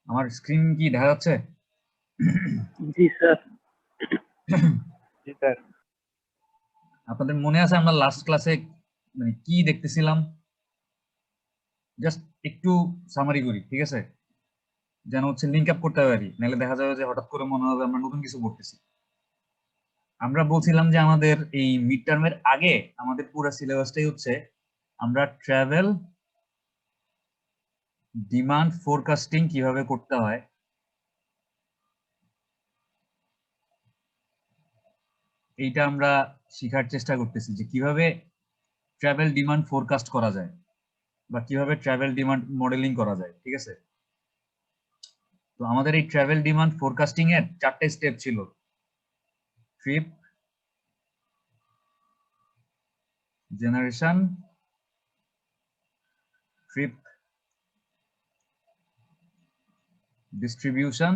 আমার স্ক্রিন কি দেখা যাচ্ছে? জি স্যার। জি স্যার। আপনাদের মনে আছে আমরা লাস্ট ক্লাসে মানে কি দেখতেছিলাম? জাস্ট একটু সামারি করি, ঠিক আছে, যেন হচ্ছে লিঙ্ক আপ করতে পারি, নাহলে দেখা যাবে যে হঠাৎ করে মনে হবে আমরা নতুন কিছু পড়তেছি। আমরা বলছিলাম যে আমাদের এই মিড টার্মের আগে আমাদের পুরো সিলেবাসটাই হচ্ছে আমরা ট্রাভেল ডিমান্ড ফোরকাস্টিং কিভাবে করতে হয় এইটা আমরা শেখার চেষ্টা করতেছি, যে কিভাবে ট্রাভেল ডিমান্ড ফোরকাস্ট করা যায় বা কিভাবে ট্রাভেল ডিমান্ড মডেলিং করা যায়, ঠিক আছে। তো আমাদের এই ট্রাভেল ডিমান্ড ফোরকাস্টিং এর 4টে স্টেপ ছিল: trip generation, trip distribution,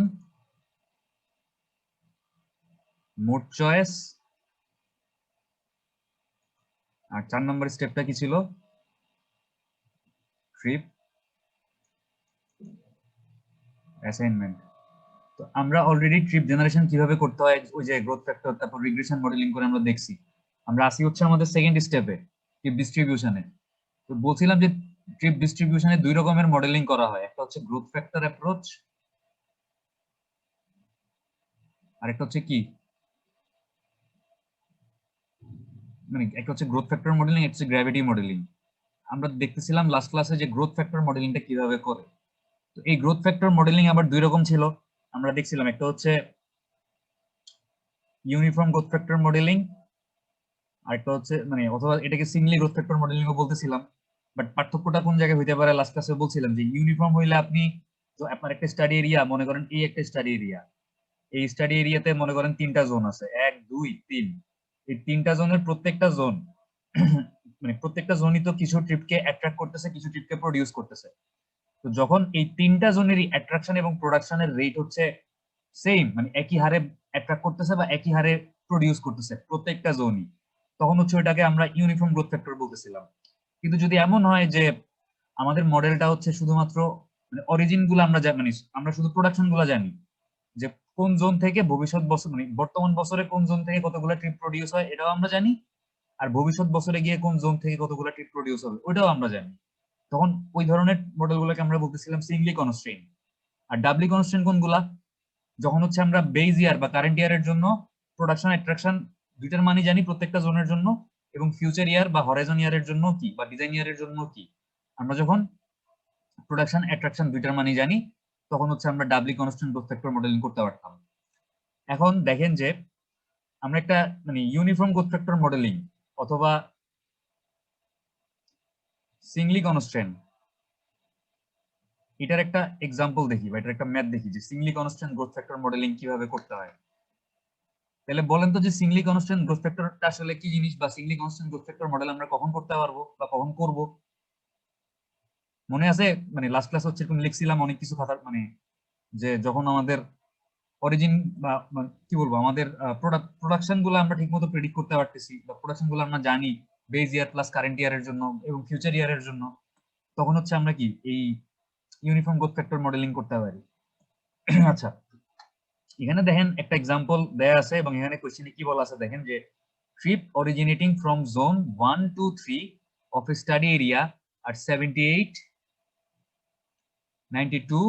mode choice, আর 4 নম্বর স্টেপটা কি ছিল? Trip assignment. তো আমরা অলরেডি ট্রিপ জেনারেশন কিভাবে করতে হয় ওই যে গ্রোথ ফ্যাক্টর তারপর রিগ্রেশন মডেলিং করে আমরা দেখছি। আমরা আসি হচ্ছে আমাদের সেকেন্ড স্টেপে, ট্রিপ ডিস্ট্রিবিউশনে। তো বলছিলাম যে ট্রিপ ডিস্ট্রিবিউশনে 2 রকমের মডেলিং করা হয়, একটা হচ্ছে গ্রোথ ফ্যাক্টর অ্যাপ্রোচ আর একটা হচ্ছে কি, মানে একটা হচ্ছে গ্রোথ ফ্যাক্টর মডেলিং, একটা হচ্ছে গ্র্যাভিটি মডেলিং। আমরা দেখতেছিলাম লাস্ট ক্লাসে যে গ্রোথ ফ্যাক্টর মডেলিংটা কিভাবে করে। তো এই গ্রোথ ফ্যাক্টর মডেলিং আবার 2 রকম ছিল, আমরা দেখছিলাম। একটা হচ্ছে ইউনিফর্ম গ্রোথ ফ্যাক্টর মডেলিং, আরেকটা হচ্ছে মানে অথবা এটাকে সিঙ্গলি গ্রোথ ফ্যাক্টর মডেলিংও বলতেছিলাম। বাট পার্থক্যটা কোন জায়গায় হইতে পারে লাস্ট ক্লাসে বলছিলাম যে ইউনিফর্ম হইলে আপনি, তো আপনার একটা স্টাডি এরিয়া মনে করেন এই একটা স্টাডি এরিয়া, এই স্টাডি এরিয়াতে মনে করেন 3টা জোন আছে, 1 2 3। এই 3টা জোনের প্রত্যেকটা জোন মানে প্রত্যেকটা জোনই তো কিছু ট্রিপকে অ্যাট্রাক্ট করতেছে, কিছু ট্রিপকে প্রডিউস করতেছে। তো যখন এই 3টা জোনেরই অ্যাট্রাকশন এবং প্রোডাকশনের রেট হচ্ছে সেম, মানে একই হারে অ্যাট্রাক্ট করতেছে বা একই হারে প্রডিউস করতেছে প্রত্যেকটা জোনই, তখন হচ্ছে ওইটাকে আমরা ইউনিফর্ম গ্রোথ ফ্যাক্টর বলতেছিলাম। কিন্তু যদি এমন হয় যে আমাদের মডেলটা হচ্ছে শুধুমাত্র মানে অরিজিন গুলো আমরা মানে আমরা শুধু প্রোডাকশন গুলো জানি, যে কোন জোন থেকে ভবিষ্যৎ বছর মানে বর্তমান বছরে কোন জোন থেকে কতগুলো ট্রিপ প্রডিউস হয় এটাও আমরা জানি, আর ভবিষ্যৎ বছরে গিয়ে কোন জোন থেকে কতগুলো ট্রিপ প্রডিউস হবে ওইটাও আমরা জানি, তখন ওই ধরনের মডেলগুলোকে আমরা বলতেছিলাম সিঙ্গলি কনস্ট্রেইন। আর ডাবলি কনস্ট্রেইন কোনগুলা? যখন হচ্ছে আমরা বেজ ইয়ার বা কারেন্ট ইয়ারের জন্য প্রোডাকশন অ্যাট্রাকশন দুইটার মানই জানি প্রত্যেকটা জোনের জন্য, এবং ফিউচার ইয়ার বা হরাইজন ইয়ারের জন্য কি বা ডিজাইন ইয়ারের জন্য কি, আমরা যখন প্রোডাকশন অ্যাট্রাকশন দুইটার মানই জানি, তখন হচ্ছে আমরা ডাবলি কনস্ট্যান্ট গ্রোথ ফ্যাক্টর মডেলিং করতে পারতাম। এখন দেখেন যে আমরা একটা মানে ইউনিফর্ম গ্রোথ ফ্যাক্টর মডেলিং অথবা সিঙ্গলি কনস্ট্যান্ট, এটার একটা এক্সাম্পল দেখি বা এটার একটা ম্যাথ দেখি যে Singoli constant growth factor modelling কিভাবে করতে হয়। তাহলে বলেন তো যে সিঙ্গলি কনস্ট্যান্ট গ্রোথ ফ্যাক্টরটা আসলে কি জিনিস, বা Singoli constant growth factor model আমরা কখন করতে পারবো বা কখন করব? মনে আছে মানে লাস্ট ক্লাস হচ্ছে এরকম লিখছিলাম অনেক কিছু খাতার, মানে যে যখন আমাদের অরিজিন বা কি বলবো আমাদের প্রোডাকশন গুলো আমরা ঠিকমতো প্রেডিক্ট করতে পারতেছি বা প্রোডাকশন গুলো আমরা জানি বেজ ইয়ার প্লাস কারেন্ট ইয়ারের জন্য এবং ফিউচার ইয়ারের জন্য, তখন হচ্ছে আমরা কি এই ইউনিফর্ম গ্রোথ ফ্যাক্টর মডেলিং করতে পারি। আচ্ছা, এখানে দেখেন একটা এক্সাম্পল দেয়া আছে এবং এখানে কোশ্চেনে কি বলা আছে দেখেন যে trip originating from zone 1 to 3 of a study area আর 78 92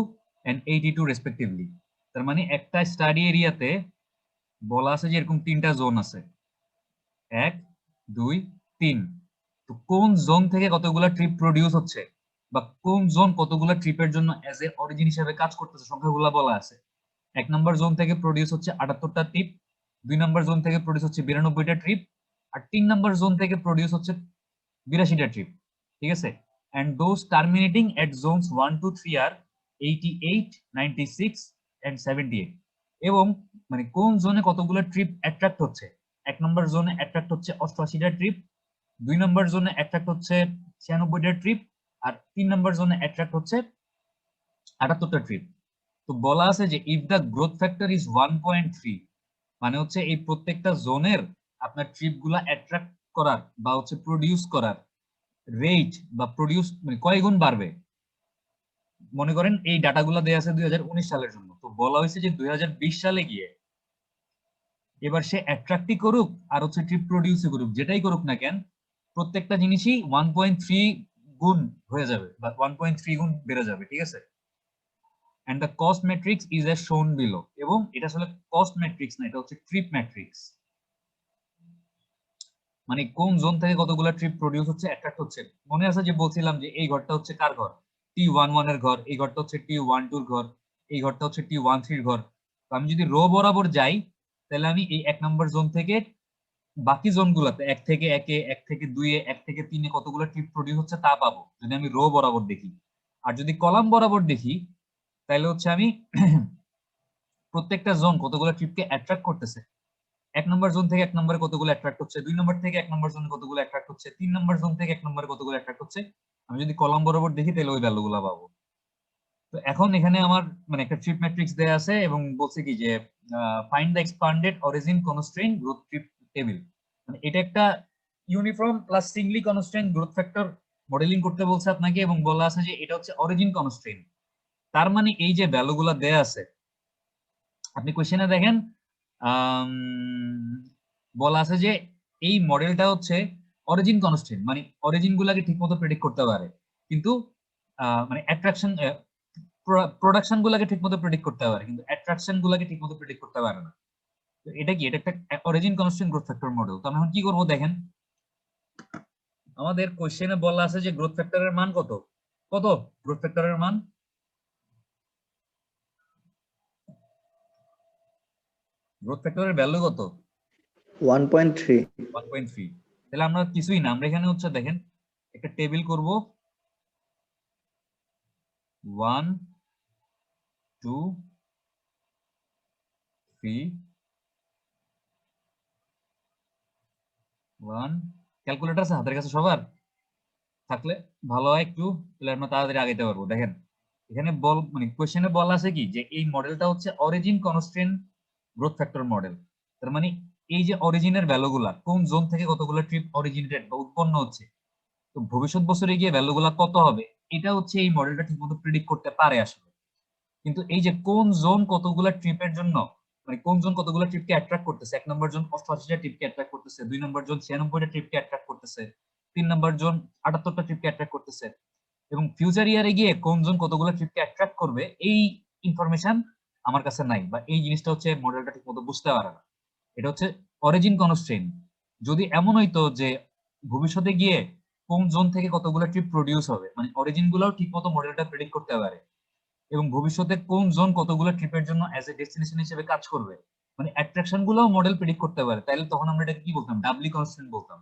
and 82 রেসপেক্টিভলি। তার মানে একটা স্টাডি এরিয়াতে বলা আছে যে এরকম 3টা জোন আছে, 1 2 3। তো কোন জোন থেকে কতগুলা ট্রিপ প্রডিউস হচ্ছে বা কোন জোন কতগুলা ট্রিপের জন্য অ্যাজ এ অরিজিন হিসেবে কাজ করতেছে সংখ্যাগুলা বলা আছে। 1 নম্বর জোন থেকে প্রডিউস হচ্ছে 78টা ট্রিপ, 2 নম্বর জোন থেকে প্রডিউস হচ্ছে 92টা ট্রিপ, আর 3 নম্বর জোন থেকে প্রডিউস হচ্ছে 82টা ট্রিপ, ঠিক আছে। and those terminating at zones 1 to 3 are 88 96 and 78। এবং মানে কোন জোনে কতগুলো ট্রিপ অ্যাট্রাক্ট হচ্ছে, 1 নম্বর জোনে অ্যাট্রাক্ট হচ্ছে 88টা ট্রিপ, 2 নম্বর জোনে অ্যাট্রাক্ট হচ্ছে 96টা ট্রিপ, আর 3 নম্বর জোনে অ্যাট্রাক্ট হচ্ছে 78টা ট্রিপ। তো বলা আছে যে if the growth factor is 1.3, মানে হচ্ছে এই প্রত্যেকটা জোনের আপনার ট্রিপ গুলা অ্যাট্রাক্ট করার বা হচ্ছে প্রডিউস করার রেট বা প্রডিউস মানে কয় গুণ বাড়বে, মনে করেন এই ডাটাগুলো দেয়া আছে 2019 সালের জন্য, তো বলা হয়েছে যে 2020 সালে গিয়ে এবার সে অ্যাট্রাক্টই করুক আর হচ্ছে ট্রিপ প্রডিউসই করুক, যেটাই করুক না কেন প্রত্যেকটা জিনিসই 1.3 গুণ হয়ে যাবে বা 1.3 গুণ বেড়ে যাবে, ঠিক আছে। and the cost matrix is as shown below, এবং এটা আসলে কস্ট ম্যাট্রিক্স না, এটা হচ্ছে ট্রিপ ম্যাট্রিক্স, মানে কোন জোন থেকে কতগুলো ট্রিপ প্রডিউস হচ্ছে, অ্যাট্রাক্ট হচ্ছে। মনে আছে যে বলছিলাম যে এই ঘরটা হচ্ছে কার ঘর, T11 এর ঘর, এই ঘরটা হচ্ছে T12 এর ঘর, এই ঘরটা হচ্ছে T13 এর ঘর। তো আমি যদি রো বরাবর যাই তাহলে আমি এই 1 নম্বর জোন থেকে বাকি জোনগুলোতে 1 থেকে 1 এ, 1 থেকে 2 এ, 1 থেকে 3 এ কতগুলো ট্রিপ প্রডিউস হচ্ছে তা পাবো যদি আমি রো বরাবর দেখি। আর যদি কলাম বরাবর দেখি তাহলে হচ্ছে আমি প্রত্যেকটা জোন কতগুলো ট্রিপকে অ্যাট্রাক্ট করতেছে, 1 নম্বর জোন থেকে 1 নম্বরে কতগুলো অ্যাট্রাক্ট হচ্ছে, 2 নম্বর থেকে 1 নম্বর জোনে কতগুলো অ্যাট্রাক্ট হচ্ছে, 3 নম্বর জোন থেকে 1 নম্বরে কতগুলো অ্যাট্রাক্ট হচ্ছে, আমি যদি কলাম বরাবর দেখি তাহলে ওই ভ্যালুগুলো পাবো। তো এখন এখানে আমার মানে একটা ট্রিপ ম্যাট্রিক্স দেয়া আছে এবং বলছে কি যে find the expanded origin constrain growth trip table, মানে এটা একটা uniform plus Singoli constrain growth factor modelling করতে বলছে আপনাকে, এবং বলা আছে যে এটা হচ্ছে অরিজিন কনস্ট্রেইন। তার মানে এই যে ভ্যালুগুলো দেয়া আছে আপনি কোশ্চেনে দেখেন বলা আছে যে এই মডেলটা হচ্ছে অরিজিন কনস্ট্রেন্ট, মানে অরিজিন গুলাকে ঠিকমতো প্রেডিক্ট করতে পারে, কিন্তু মানে অ্যাট্রাকশন প্রোডাকশন গুলাকে ঠিকমতো প্রেডিক্ট করতে পারে কিন্তু অ্যাট্রাকশন গুলাকে ঠিকমতো প্রেডিক্ট করতে পারে না। তো এটা কি, এটা একটা origin constraint growth factor model. তো আমি এখন কি করব দেখেন, আমাদের কোশ্চেনে বলা আছে যে গ্রোথ ফ্যাক্টরের মান কত, কত গ্রোথ ফ্যাক্টরের মান, গ্রোথ ফ্যাক্টরের ভ্যালু কত, 1.3 1.3। তাহলে আমরা কিছুই না, আমরা এখানে হচ্ছে দেখেন একটা টেবিল করব 1 2 3 1। ক্যালকুলেটর আছে হাতের কাছে সবার, থাকলে ভালো হয় একটু, তাহলে আমরা তাড়াতাড়ি আগাইতে পারবো। দেখেন এখানে বল মানে কোশ্চেনে বলা আছে কি যে এই মডেলটা হচ্ছে origin constraint growth factor model. তার মানে এই যে অরিজিনের ভ্যালুগুলা কোন জোন থেকে কতগুলো ট্রিপ অরিজিনেটেড বা উৎপন্ন হচ্ছে, তো ভবিষ্যৎ বছরে গিয়ে ভ্যালুগুলা কত হবে, এটা হচ্ছে এই মডেলটা ঠিকমতো প্রেডিক্ট করতে পারে আসলে। কিন্তু এই যে কোন জোন কতগুলা ট্রিপের জন্য মানে কোন জোন কতগুলো ট্রিপকে অ্যাট্রাক্ট করতেছে, 1 নম্বর জোন 88টা ট্রিপকে অ্যাট্রাক্ট করতেছে, 2 নম্বর জোন 96টা ট্রিপকে অ্যাট্রাক্ট করতেছে, 3 নম্বর জোন 78টা ট্রিপকে অ্যাট্রাক্ট করতেছে, এবং ফিউচার ইয়ারে গিয়ে কোন জোন কতগুলো ট্রিপকে অ্যাট্রাক্ট করবে এই ইনফরমেশন আমার কাছে নাই, বা এই জিনিসটা হচ্ছে মডেলটা ঠিকমতো বুঝতে পারে না। এটা হচ্ছে অরিজিন কনস্ট্রেইন। যদি এমন হইতো যে ভবিষ্যতে গিয়ে কোন জোন থেকে কতগুলো ট্রিপ প্রডিউস হবে, মানে অরিজিন গুলাও ঠিকমতো মডেলটা প্রেডিক্ট করতে পারে, এবং ভবিষ্যতে কোন জোন কতগুলো ট্রিপের জন্য অ্যাজ এ ডেস্টিনেশন হিসেবে কাজ করবে, মানে অ্যাট্রাকশন গুলোও মডেল প্রেডিক্ট করতে পারে, তাহলে তখন আমরা এটাকে কি বলতাম, ডাবলি কনস্ট্যান্ট বলতাম।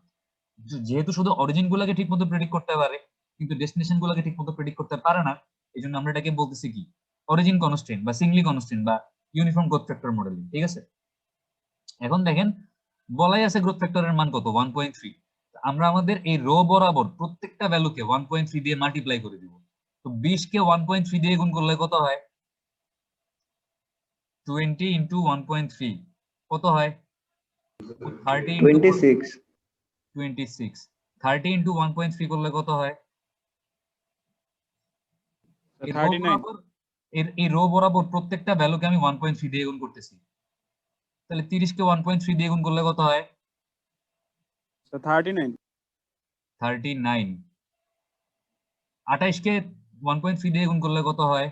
যেহেতু শুধু অরিজিন গুলাকে ঠিকমতো প্রেডিক্ট করতে পারে কিন্তু ডেস্টিনেশন গুলাকে ঠিকমতো প্রেডিক্ট করতে পারে না, এই জন্য আমরা এটাকে বলতেছি কি অরিজিন কনস্ট্যান্ট বা সিঙ্গলি কনস্ট্যান্ট বা ইউনিফর্ম গ্রোথ ফ্যাক্টর মডেলিং, ঠিক আছে। এখন দেখেন বলাই আছে গ্রোথ ফ্যাক্টরের মান কত, 1.3। আমরা আমাদের এই রো বরাবর প্রত্যেকটা ভ্যালুকে 1.3 দিয়ে মাল্টিপ্লাই করে দিব। তো 20 কে 1.3 দিয়ে গুণ করলে কত হয়, 20 ইন্টু 1.3 কত হয়, 30 ইন্টু 26 26। 30 ইন্টু 1.3 করলে কত হয়, এই রো 39 বরাবর এই রো বরাবর প্রত্যেকটা ভ্যালুকে আমি 1.3 দিয়ে গুণ করতেছি, তাহলে 30 কে 1.3 দিয়ে গুণ করলে কত হয়, so 39 39। 28 কে 1.3 দিয়ে গুণ করলে কত হয়,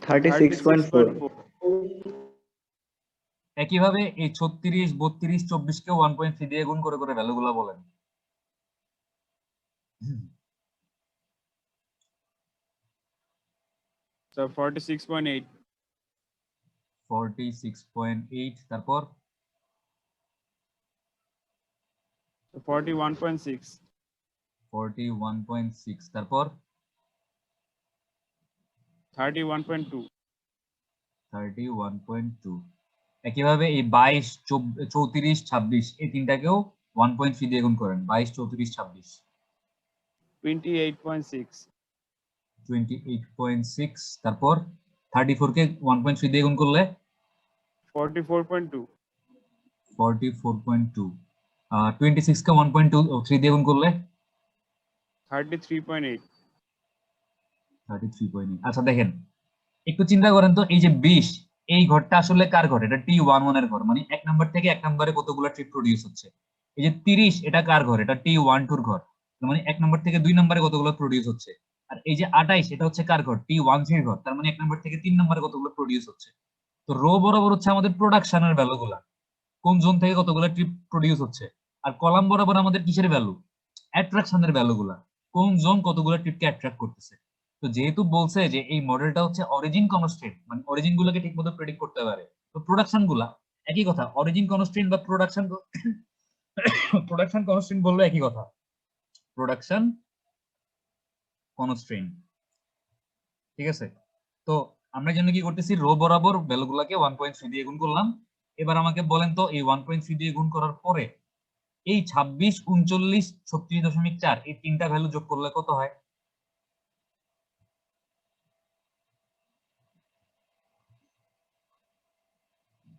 36.4 একইভাবে এই 36 32 24 কে 1.3 দিয়ে গুণ করে করে ভ্যালুগুলো বলেন। so 46.8 46.8 তারপর so 41.6 41.6 তারপর 31.2 31.2। একইভাবে এই 22 34 26 এই তিনটাকেও 1.3 দিয়ে গুণ করেন, 22 34 26 28.6 28.6 তারপর 34 কে 1.3 দিয়ে গুণ করলে 44.2 44.2 26 কে 1.23 দিয়ে গুণ করলে 33.8. 33.8। আচ্ছা দেখেন, একটু চিন্তা করেন তো, এই যে 20, এই ঘরটা আসলে কার ঘর? এটা T11 এর ঘর, মানে এক নাম্বার থেকে এক নম্বরে কতগুলো ট্রিপ প্রডিউস হচ্ছে। এই যে 30, এটা কার ঘর? এটা T12 এর ঘর, মানে এক নম্বর থেকে দুই নম্বরে কতগুলো প্রডিউস হচ্ছে। আর এই যে 28, এটা হচ্ছে কার ঘর? T13 এর ঘর, তার মানে এক নম্বর থেকে তিন নম্বরে কতগুলো প্রডিউস হচ্ছে। তো রো বরাবর হচ্ছে আমাদের প্রোডাকশনের ভ্যালুগুলা, কোন জোন থেকে কতগুলো ট্রিপ প্রডিউস হচ্ছে। আর কলাম বরাবর আমাদের কিসের ভ্যালু? অ্যাট্রাকশনের ভ্যালুগুলা, কোন জোন কতগুলো ট্রিপকে অ্যাট্রাক্ট করতেছে। তো যেহেতু বলছে যে এই মডেলটা হচ্ছে অরিজিন কনস্ট্রেন্ট, মানে অরিজিন গুলোকে ঠিকমতো প্রেডিক্ট করতে পারে, তো প্রোডাকশন গুলা একই কথা, অরিজিন কনস্ট্রেন্ট বা প্রোডাকশন প্রোডাকশন কনস্ট্রেন্ট বললো একই কথা, প্রোডাকশন কনস্ট্রেন্ট। ঠিক আছে, তো আমরা জন্য কি করতেছি, রো বরাবর ভ্যালুগুলোকে 1.3 দিয়ে গুণ করলাম। এবার আমাকে বলেন তো, এই 1.3 দিয়ে গুণ করার পরে এই 26, 39, 36.4 এই তিনটা ভ্যালু যোগ করলে কত হয়?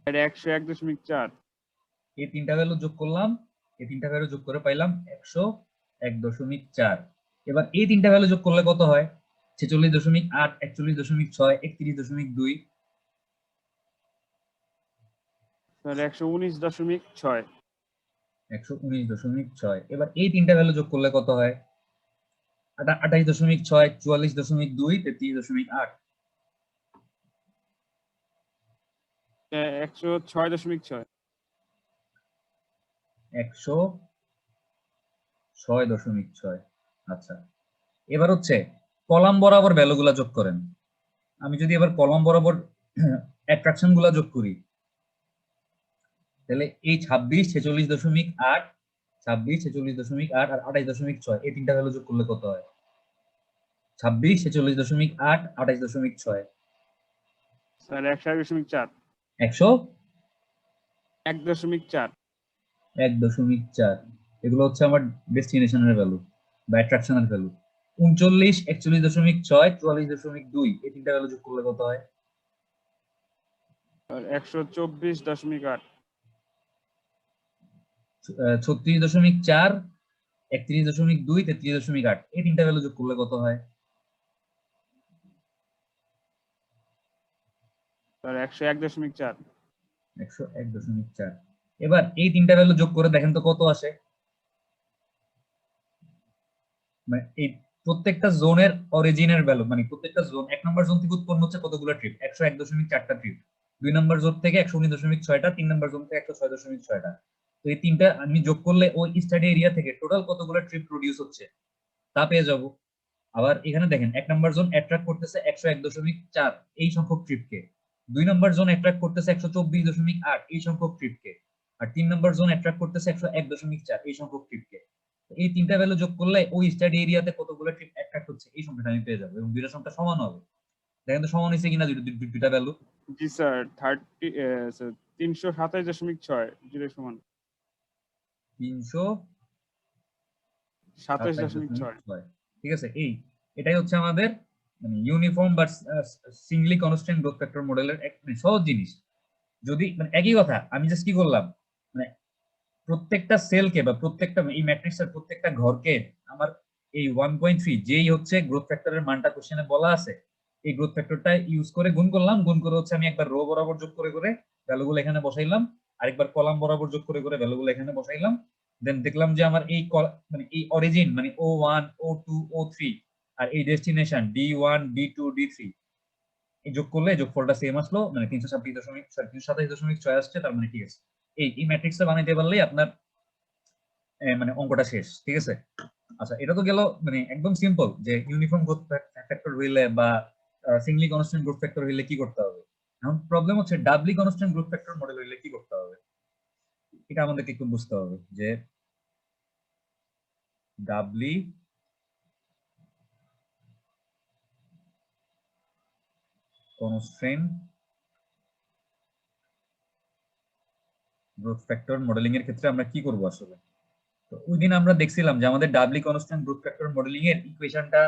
এটা 101.4. এই তিনটা ভ্যালু যোগ করলাম, এই তিনটা ভ্যালু যোগ করে পাইলাম 101.4। এবার এই তিনটা ভ্যালু যোগ করলে কত হয়? 46.8, 41.6, 31.2। স্যার 119.6. 119.6। এবার এই তিনটা ভ্যালু যোগ করলে কত হয়? 28.6, 44.2, 33.8। 106.6. 106.6। আচ্ছা, এবার হচ্ছে কলাম বরাবর ভ্যালুগুলা যোগ করেন। আমি যদি এবার কলাম বরাবর অ্যাট্রাকশন গুলা যোগ করি, তাহলে এই 26, 46.8, 26, 46.8 আর 28.6 এই তিনটা ভ্যালু যোগ করলে কত হয়? 26, 46.8, 28.6। স্যার 101.4. 101.4। 1.4. এগুলো হচ্ছে আমার ডেস্টিনেশনের ভ্যালু বা অ্যাট্রাকশনের ভ্যালু। 39, 41.6, 44.2 এই তিনটা ভ্যালু যোগ করলে কত হয়? আর 124.8. 36.4, 31.2, 33.8 এই তিনটা ভ্যালু যোগ করলে কত হয়? স্যার 101.4. 101.4। এবার এই তিনটা ভ্যালু যোগ করে দেখেন তো কত আসে। মানে এই প্রত্যেকটা জোনের অরিজিনের ভ্যালু, মানে প্রত্যেকটা জোন, এক নম্বর জোন থেকে উৎপন্ন হচ্ছে কতগুলো ট্রিপ? 101.4টা ট্রিপ। দুই নম্বর জোন থেকে 119.6টা, তিন নম্বর জোন থেকে 106.6টা। তো এই তিনটা আমি যোগ করলে ওই স্টাডি এরিয়া থেকে টোটাল কতগুলো ট্রিপ প্রডিউস হচ্ছে তা পেয়ে যাব। আবার এখানে দেখেন, এক নম্বর জোন অ্যাট্রাক্ট করতেছে 101.4 এই সংখ্যক ট্রিপকে, দুই নম্বর জোন অ্যাট্রাক্ট করতেছে 124.8 এই সংখ্যক ট্রিপকে, আর তিন নম্বর জোন অ্যাট্রাক্ট করতেছে 101.4 এই সংখ্যক ট্রিপকে। এই তিনটা ভ্যালু যোগ করলে ওই স্টাডি এরিয়াতে কতগুলো ট্রিপ অ্যাট্রাক্ট হচ্ছে এই সংখ্যাটা আমি পেয়ে যাবো, এবং দুইটা সংখ্যা সমান হবে। দেখেন তো সমান হয়েছে কিনা দুইটা ভ্যালু। জি স্যার 327.6 জিরো সমান 27.6. 327.6। ঠিক আছে, এটাই হচ্ছে আমাদের মানে ইউনিফর্ম বা সিঙ্গলি কনস্ট্যান্ট গ্রোথ ফ্যাক্টর মডেলের এক সহজ জিনিস। যদি মানে একই কথা, আমি জাস্ট কি করলাম, মানে প্রত্যেকটা সেলকে বা প্রত্যেকটা এই ম্যাট্রিক্সের প্রত্যেকটা ঘরকে আমার এই 1.3 যেই হচ্ছে গ্রোথ ফ্যাক্টরের মানটা কোশ্চেনে বলা আছে, এই গ্রোথ ফ্যাক্টরটা ইউজ করে গুণ করলাম, গুণ করে হচ্ছে আমি একবার রো বরাবর যোগ করে করে ভ্যালুগুলো এখানে বসাইলাম, আরেকবার কলাম বরাবর যোগ করে করে ভ্যালুগুলো এখানে বসাইলাম। দেন দেখলাম যে আমার এই মানে এই অরিজিন মানে O1, O2, O3 আর এই ডেস্টিনেশন D1, D2, D3 এই যোগ করলে যোগফলটা সেম আসলো, মানে 327.6 আসছে, তার মানে ঠিক আছে। এই ম্যাট্রিক্সটা বানাইতে পারলেই আপনার মানে অঙ্কটা শেষ। ঠিক আছে, আচ্ছা এটা তো গেল মানে একদম সিম্পল, যে ইউনিফর্ম গ্রোথ ফ্যাক্টর হইলে বা সিঙ্গলি কনস্ট্যান্ট গ্রোথ ফ্যাক্টর হইলে কি করতে হবে। এখন প্রবলেম হচ্ছে ডাবলি কনস্ট্যান্ট গ্রোথ ফ্যাক্টর মডেল হইলে কি করতে হবে, এটা আমাদেরকে একটু বুঝতে হবে যে ডাবলি কনস্ট্যান্ট গ্রোথ ফ্যাক্টর মডেলিং এর ক্ষেত্রে আমরা কি করব আসলে। তো ওই দিন আমরা দেখছিলাম যে আমাদের ডাবলি কনস্ট্যান্ট গ্রোথ ফ্যাক্টর মডেলিং এর ইকুয়েশনটা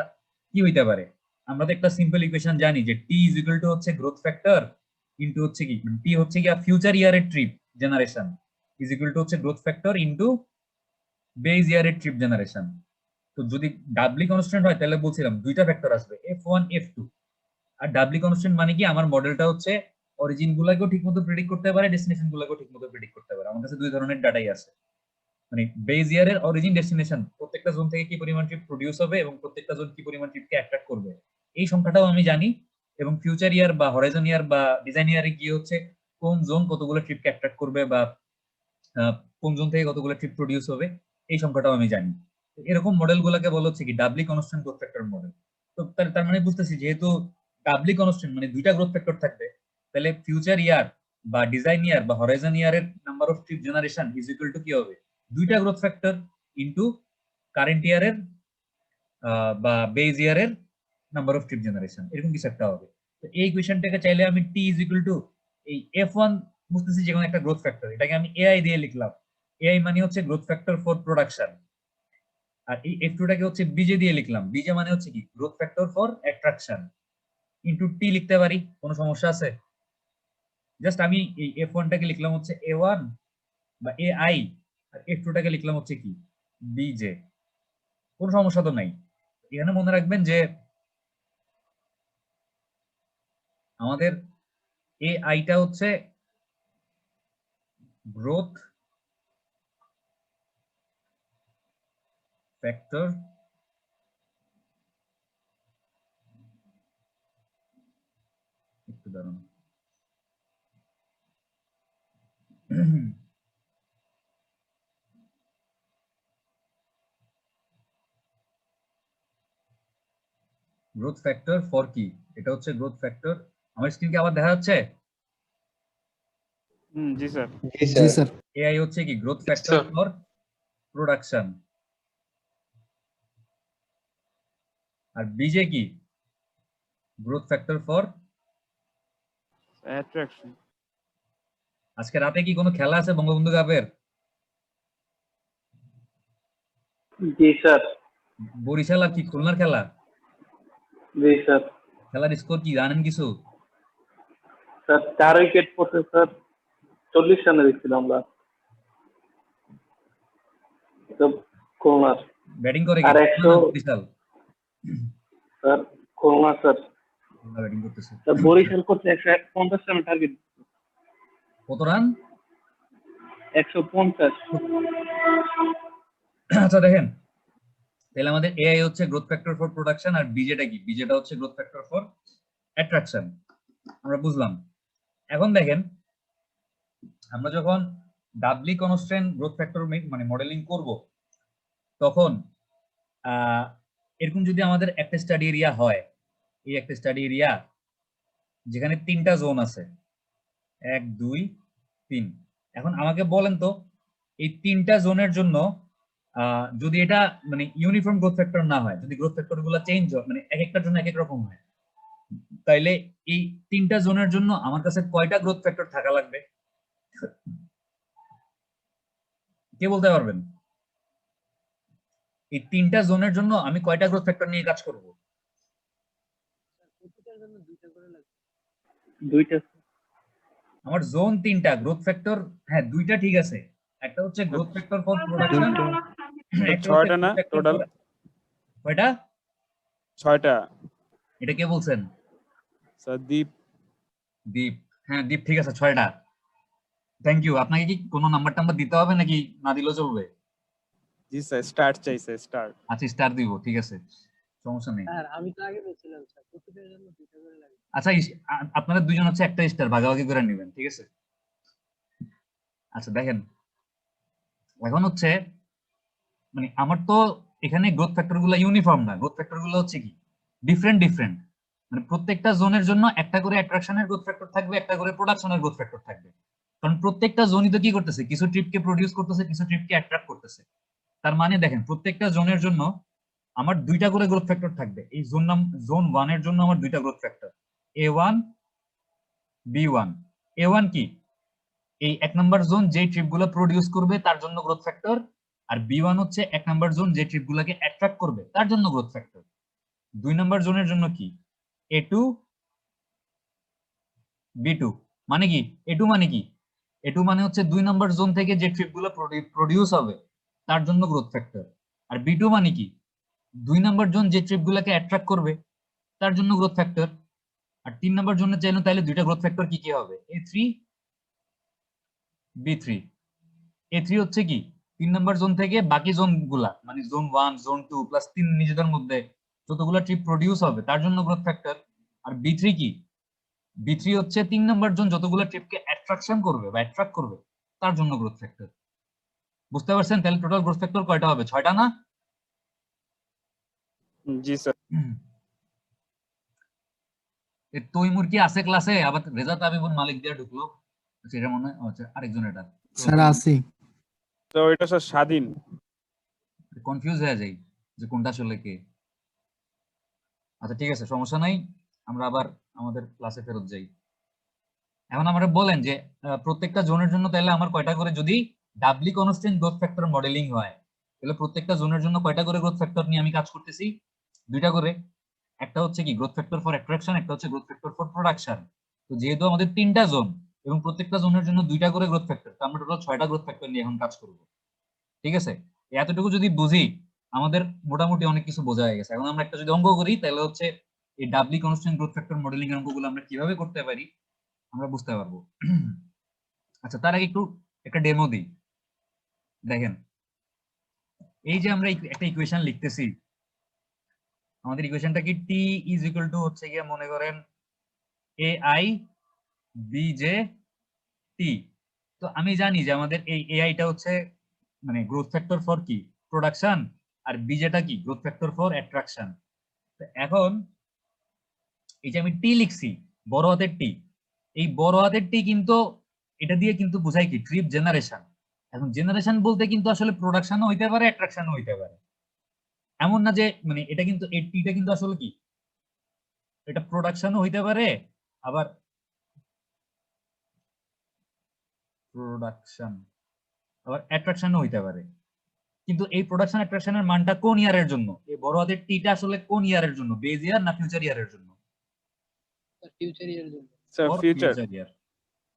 কি হইতে পারে। আমরা তো একটা সিম্পল ইকুয়েশন জানি যে টি ইজ ইকুয়াল টু হচ্ছে গ্রোথ ফ্যাক্টর ইনটু হচ্ছে কি টি হচ্ছে কি ফিউচার ইয়ারের trip generation is equal to হচ্ছে গ্রোথ ফ্যাক্টর ইনটু বেজ ইয়ারের ট্রিপ জেনারেশন। তো যদি ডাবলি কনস্ট্যান্ট হয় তাহলে বলছিলাম দুইটা ফ্যাক্টর আসবে, F1 F2। আর ডাবলি কনস্ট্যান্ট মানে কি, আমার মডেলটা হচ্ছে অরিজিন গুলাকেও ঠিকমতো প্রেডিক্ট করতে পারে, ডেস্টিনেশন গুলাকেও ঠিকমতো প্রেডিক্ট করতে পারে। আমার কাছে দুই ধরনের ডাটাই আছে, মানে বেজ ইয়ারের অরিজিন ডেস্টিনেশন, প্রত্যেকটা জোন থেকে কি পরিমাণ ট্রিপ প্রডিউস হবে এবং প্রত্যেকটা জোন কি পরিমাণ ট্রিপকে অ্যাট্রাক্ট করবে, এই সংখ্যাটাও আমি জানি। এবং ফিউচার ইয়ার বা হরাইজন ইয়ার বা ডিজাইন ইয়ারে গিয়ে হচ্ছে কোন জোন কতগুলো ট্রিপকে অ্যাট্রাক্ট করবে বা কোন জোন থেকে কতগুলো ট্রিপ প্রডিউস হবে, এই সংখ্যাটাও আমি জানি। এরকম মডেল গুলাকে বলা হচ্ছে কি ডাবলি কনস্ট্যান্ট গ্রোথ ফ্যাক্টর মডেল। তো তার মানে বুঝতেছি যেহেতু ডাবলি কনস্ট্যান্ট মানে দুইটা গ্রোথ ফ্যাক্টর থাকবে, তাহলে ফিউচার ইয়ার বা ডিজাইন ইয়ার বা হরাইজন ইয়ারের number of trip generation is equal to কি হবে, দুইটা গ্রোথ ফ্যাক্টর ইনটু কারেন্ট ইয়ারের বা বেজ ইয়ারের নাম্বার অফ ট্রিপ জেনারেশন, এরকম কিছু একটা হবে। তো এই ইকুয়েশনটাকে চাইলে আমি টি ইজ ইকুয়াল টু এই F1 বুঝতেছি যে কোনো একটা গ্রোথ ফ্যাক্টর, এটাকে আমি এআই দিয়ে লিখলাম। এআই মানে হচ্ছে গ্রোথ ফ্যাক্টর ফর প্রোডাকশন। আর এই F2 টাকে হচ্ছে বিজে দিয়ে লিখলাম, বিজে মানে হচ্ছে কি growth factor for attraction, into টি লিখতে পারি, কোনো সমস্যা আছে? জাস্ট আমি এই F1 টাকে লিখলাম হচ্ছে A1 বা AI, আর F2 টাকে লিখলাম হচ্ছে কি বিজে, কোনো সমস্যা তো নাই। এখানে মনে রাখবেন যে আমাদের এআইটা হচ্ছে গ্রোথ ফ্যাক্টর একটু দাঁড়ান, গ্রোথ ফ্যাক্টর ফর কি, এটা হচ্ছে গ্রোথ ফ্যাক্টর। আমার স্ক্রিনকে আবার দেখা যাচ্ছে? জি স্যার। জি স্যার। এআই হচ্ছে কি গ্রোথ ফ্যাক্টর ফর প্রোডাকশন, আর বিজে কি গ্রোথ ফ্যাক্টর ফর অ্যাট্রাকশন। আজকে রাতে কি কোনো খেলা আছে বঙ্গবন্ধু কাপের? জি স্যার। বরিশাল আর কি খুলনার খেলা? জি স্যার। খেলার স্কোর কি জানেন কিছু? স্যার 4 উইকেট পড়ছে স্যার, 40 রানে দিচ্ছিল আমরা। খুলনার ব্যাটিং করে কি আর 100 Barishal? Sir Khulna sir. Khulna batting করতেছে। স্যার বরিশাল করছে 150 রানের টার্গেট। কত রান? 150। আচ্ছা দেখেন, তাহলে আমাদের এআই হচ্ছে গ্রোথ ফ্যাক্টর ফর প্রোডাকশন, আর বিজেটা কি, বিজেটা হচ্ছে গ্রোথ ফ্যাক্টর ফর অ্যাট্রাকশন। আমরা বুঝলাম। এখন দেখেন, আমরা যখন ডাবলি কনস্ট্যান্ট গ্রোথ ফ্যাক্টর মানে মডেলিং করব, তখন এরকম যদি আমাদের একটা স্টাডি এরিয়া হয়, এই একটা স্টাডি এরিয়া যেখানে 3টা জোন আছে, 1 2 3। এখন আমাকে বলেন তো এই 3টা জোনের জন্য যদি এটা মানে ইউনিফর্ম গ্রোথ ফ্যাক্টর না হয়, যদি গ্রোথ ফ্যাক্টর গুলো চেঞ্জ হয়, মানে এক একটার জন্য এক এক রকম হয়, তাইলে এই 3টা জোনের জন্য আমার কাছে কয়টা গ্রোথ ফ্যাক্টর থাকা লাগবে? কে বলতে পারবেন? এই 3টা জোনের জন্য আমি কয়টা গ্রোথ ফ্যাক্টর নিয়ে কাজ করব? দুইটা। আমার জোন 3টা, গ্রোথ ফ্যাক্টর হ্যাঁ 2টা ঠিক আছে, একটা হচ্ছে গ্রোথ ফ্যাক্টর ফর প্রোডাকশন, একটা হচ্ছে 6টা না টোটাল? কয়টা? 6টা এটা কে বলছেন? স্যার দীপ। দীপ, হ্যাঁ দীপ ঠিক আছে 6টা। Thank you. আপনাকে কি কোনো নাম্বার টাম্বার দিতে হবে নাকি না দিলেও চলবে? জি স্যার, স্টার চাইছে, স্টার। আচ্ছা স্টার দিব, ঠিক আছে, সমস্যা নেই। স্যার আমি তো আগে বলছিলাম স্যার প্রত্যেকের জন্য দুটো করে লাগে। আচ্ছা আপনারা দুজন হচ্ছে একটা স্টার ভাগাভাগি করে নেবেন, ঠিক আছে? আচ্ছা দেখেন, এখন হচ্ছে মানে আমার তো এখানে গ্রোথ ফ্যাক্টর গুলো ইউনিফর্ম না, গ্রোথ ফ্যাক্টর গুলো হচ্ছে কি ডিফারেন্ট ডিফারেন্ট, মানে প্রত্যেকটা জোনের জন্য একটা করে অ্যাট্রাকশনের গ্রোথ ফ্যাক্টর থাকবে, একটা করে প্রোডাকশনের গ্রোথ ফ্যাক্টর থাকবে। কারণ প্রত্যেকটা জোনই তো কি করতেছে, কিছু ট্রিপকে প্রডিউস করতেছে, কিছু ট্রিপকে অ্যাট্রাক্ট করতেছে। তার মানে দেখেন প্রত্যেকটা জোনের জন্য আমার 2টা করে গ্রোথ ফ্যাক্টর থাকবে। এই জোন 1 এর জন্য আমার 2টা growth factor, A1 B1। A1 কি এই 1 নাম্বার জোন যে ট্রিপগুলো প্রডিউস করবে তার জন্য গ্রোথ ফ্যাক্টর, আর B1 হচ্ছে 1 নাম্বার জোন যে ট্রিপগুলোকে অ্যাট্রাক্ট করবে তার জন্য গ্রোথ ফ্যাক্টর। 2 নাম্বার জোনের জন্য কি A2 B2। মানে কি A2 মানে কি, A2 মানে হচ্ছে 2 নাম্বার জোন থেকে যে ট্রিপগুলো প্রডিউস হবে তার জন্য গ্রোথ ফ্যাক্টর। আর B2 মানে কি, 2 নাম্বার জোন যে ট্রিপ গুলাকে অ্যাট্রাক্ট করবে তার জন্য গ্রোথ ফ্যাক্টর। আর 3 নাম্বার জোনে চাইলে তাহলে দুইটা গ্রোথ ফ্যাক্টর কি কি হবে, A3 B3। A3 হচ্ছে কি 3 নাম্বার জোন থেকে বাকি জোন গুলা মানে জোন 1 জোন 2 প্লাস 3 নিজেদের মধ্যে যতগুলা ট্রিপ প্রডিউস হবে তার জন্য গ্রোথ ফ্যাক্টর। আর B3 কি, B3 হচ্ছে 3 নাম্বার জোন যতগুলা ট্রিপকে অ্যাট্রাকশন করবে বা অ্যাট্রাক্ট করবে তার জন্য গ্রোথ ফ্যাক্টর। বুঝতে পারছেন? তাহলে টোটাল গ্রোথ ফ্যাক্টর কয়টা হবে, 6টা না? জি স্যার। তৈমুর কি আছে ক্লাসে? আবার রেজা তাবিবুল মালিক দিয়ে ঢুকলো, আচ্ছা এটা মনে হয় আচ্ছা আরেকজন, এটা স্যার আছি। তো এটা স্যার স্বাধীন। কনফিউজ হয়ে যাই যে কোনটা আসলে কে। আচ্ছা ঠিক আছে, সমস্যা নাই, আমরা আবার আমাদের ক্লাসে ফেরত যাই। এখন আমরা বলেন যে প্রত্যেকটা জোনের জন্য তাহলে আমার কয়টা করে, যদি ডাবলি কনস্ট্যান্ট গ্রোথ ফ্যাক্টর মডেলিং হয় তাহলে প্রত্যেকটা জোনের জন্য কয়টা করে গ্রোথ ফ্যাক্টর নিয়ে আমি কাজ করতেছি, 2টা করে। একটা হচ্ছে কি গ্রোথ ফ্যাক্টর ফর অ্যাট্রাকশন, একটা হচ্ছে গ্রোথ ফ্যাক্টর ফর প্রোডাকশন। তো যেহেতু আমাদের 3টা জোন এবং প্রত্যেকটা জোনের জন্য 2টা করে গ্রোথ ফ্যাক্টর, তো আমরা টোটাল 6টা গ্রোথ ফ্যাক্টর নিয়ে এখন কাজ করব। ঠিক আছে, এতটুকু যদি বুঝি আমাদের মোটামুটি অনেক কিছু বোঝা হয়ে গেছে। এখন আমরা একটা যদি অঙ্ক করি তাহলে হচ্ছে এই ডাবলি কনস্ট্যান্ট গ্রোথ ফ্যাক্টর মডেলিং এর অঙ্কগুলো আমরা কিভাবে করতে পারি আমরা বুঝতে পারবো। আচ্ছা তার আগে একটু একটা ডেমো দিই। দেখেন এই যে আমরা একটা ইকুয়েশন লিখতেছি, আমাদের ইকুয়েশনটা কি, টি ইজ ইকুয়াল টু হচ্ছে গিয়ে মনে করেন AI BJ T। তো আমি জানি যে আমাদের এই AIটা হচ্ছে মানে গ্রোথ ফ্যাক্টর ফর কি প্রোডাকশন, আর BJটা কি গ্রোথ ফ্যাক্টর ফর অ্যাট্রাকশন। তো এখন এই যে আমি টি লিখছি বড় হাতের টি, এই বড় হাতের টি কিন্তু এটা দিয়ে কিন্তু বোঝায় কি ট্রিপ জেনারেশন। এখন জেনারেশন বলতে কিন্তু আসলে প্রোডাকশনও হইতে পারে অ্যাট্রাকশনও হইতে পারে, এমন না যে মানে এটা কিন্তু এই টিটা কিন্তু আসলে কি এটা প্রোডাকশনও হইতে পারে আবার প্রোডাকশন আবার অ্যাট্রাকশনও হইতে পারে। কিন্তু এই প্রোডাকশন অ্যাট্রাকশনের মানটা কোন ইয়ারের জন্য, এই বড় হাতের টিটা আসলে কোন ইয়ারের জন্য, বেজ ইয়ার না ফিউচার ইয়ারের জন্য? ফিউচার ইয়ার জন্য। Sir for future. Future year,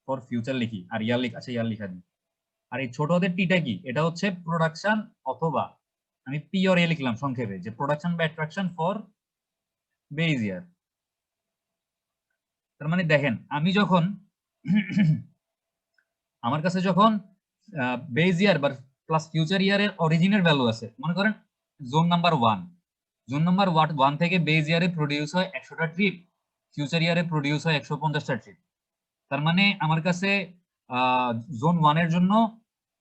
for future লিখি আর ইয়ার লিখ, আচ্ছা ইয়ার লিখা দিই। আর এই ছোট হাতের টিটা কি, এটা হচ্ছে প্রোডাকশন অথবা আমি পি অর এ লিখলাম সংক্ষেপে, যে প্রোডাকশন বা অ্যাট্রাকশন ফর বেজ ইয়ার। তার মানে দেখেন আমি যখন আমার কাছে যখন বেজ ইয়ার বা প্লাস ফিউচার ইয়ারের অরিজিনের ভ্যালু আছে, মনে করেন জোন নাম্বার 1, জোন নাম্বার 1 থেকে বেজ ইয়ারে প্রডিউস হয় 100টা ট্রিপ, ফিউচার ইয়ারে প্রডিউস হয় 150টা ট্রিপ। তার মানে আমার কাছে জোন 1 এর জন্য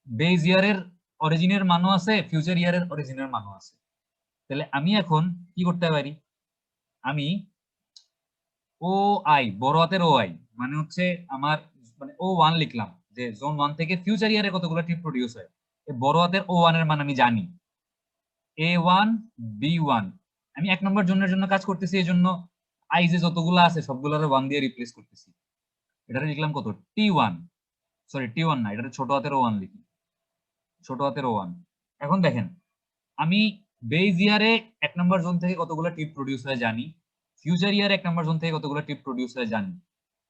বেজ ইয়ারের অরিজিনের মানও আছে, ফিউচার ইয়ারের অরিজিনের মানও আছে। তাহলে আমি এখন কি করতে পারি, আমি OI বড় হাতের OI মানে হচ্ছে আমার মানে O1 লিখলাম, যে জোন 1 থেকে ফিউচার ইয়ারে কতগুলো ট্রিপ প্রডিউস হয়, এই বড় হাতের O1 এর মান আমি জানি, A1 B1। আমি 1 নম্বর জোনের জন্য কাজ করতেছি, এই জন্য আই যে যতগুলো আছে সবগুলোরে 1 দিয়ে রিপ্লেস করতেছি। এটা লিখলাম কত, T1, সরি T1 না, এটা ছোট হাতের O1 লিখি, ছোট হাতের O1। এখন দেখেন আমি বেজ ইয়ারে 1 নম্বর জোন থেকে কতগুলো ট্রিপ প্রডিউস হয় জানি, ফিউচার ইয়ারে 1 নম্বর জোন থেকে কতগুলো ট্রিপ প্রডিউস হয় জানি।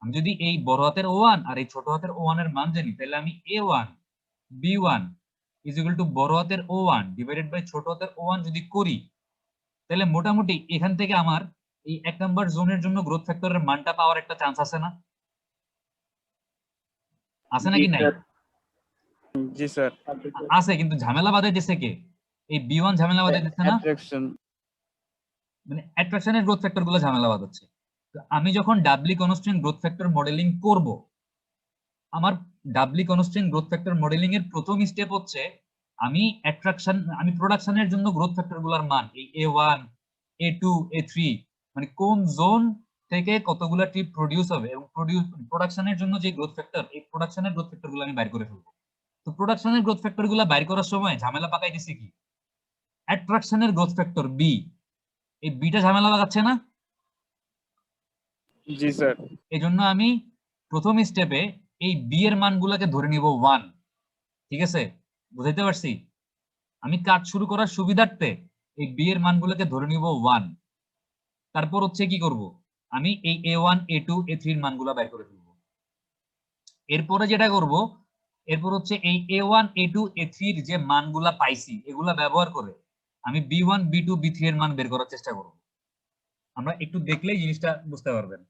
আমি যদি এই বড় হাতের O1 আর এই ছোট হাতের O1 এর মান জানি, তাহলে আমি A1 B1 is equal to বড় হাতের O1 ডিভাইডেড বাই ছোট হাতের O1 যদি করি, তাহলে মোটামুটি এখান থেকে আমার এই 1 নম্বর জোনের জন্য গ্রোথ ফ্যাক্টরের মানটা পাওয়ার একটা চান্স আছে না, আছে নাকি নাই? জি স্যার। আছে, কিন্তু ঝামেলা বাঁধাই দিছে কে, এই B1 ঝামেলা বাঁধাই দিচ্ছে না, অ্যাট্রাকশন। মানে অ্যাট্রাকশনের গ্রোথ ফ্যাক্টর গুলো ঝামেলা বাঁধাচ্ছে। তো আমি যখন ডাবলি কনস্ট্যান্ট গ্রোথ ফ্যাক্টর মডেলিং করব, আমার ডাবলি কনস্ট্যান্ট গ্রোথ ফ্যাক্টর মডেলিং এর প্রথম স্টেপ হচ্ছে আমি প্রোডাকশনের জন্য গ্রোথ ফ্যাক্টর গুলোর মান এই A1 A2 A3 মানে কোন জোন থেকে কতগুলা ট্রিপ প্রডিউস হবে এবং প্রোডাকশনের জন্য যে গ্রোথ ফ্যাক্টর, এই প্রোডাকশনের গ্রোথ ফ্যাক্টর গুলো আমি বাইর করে ফেলবো। তো প্রোডাকশনের গ্রোথ ফ্যাক্টর গুলো বাইর করার সময় ঝামেলা পাকাই দিছি কি, অ্যাট্রাকশনের গ্রোথ ফ্যাক্টর B, এই বিটা ঝামেলা লাগাচ্ছে না? জি স্যার। এই জন্য আমি প্রথম স্টেপে এই বি এর মানগুলোকে ধরে নিব 1। ঠিক আছে, বুঝাইতে পারছি? আমি কাজ শুরু করার সুবিধার্থে এই বি এর মানগুলোকে ধরে নিব 1। তারপর হচ্ছে কি করব, আমি এই A1 A2 A3 এর মানগুলো বের করে ফেলবো। এরপরে যেটা করব, এরপর হচ্ছে এই A1 A2 A3 এর যে মানগুলা পাইছি এগুলা ব্যবহার করে আমি B1 B2 B3 এর মান বের করার চেষ্টা করব। আমরা একটু দেখলেই জিনিসটা বুঝতে পারবেন।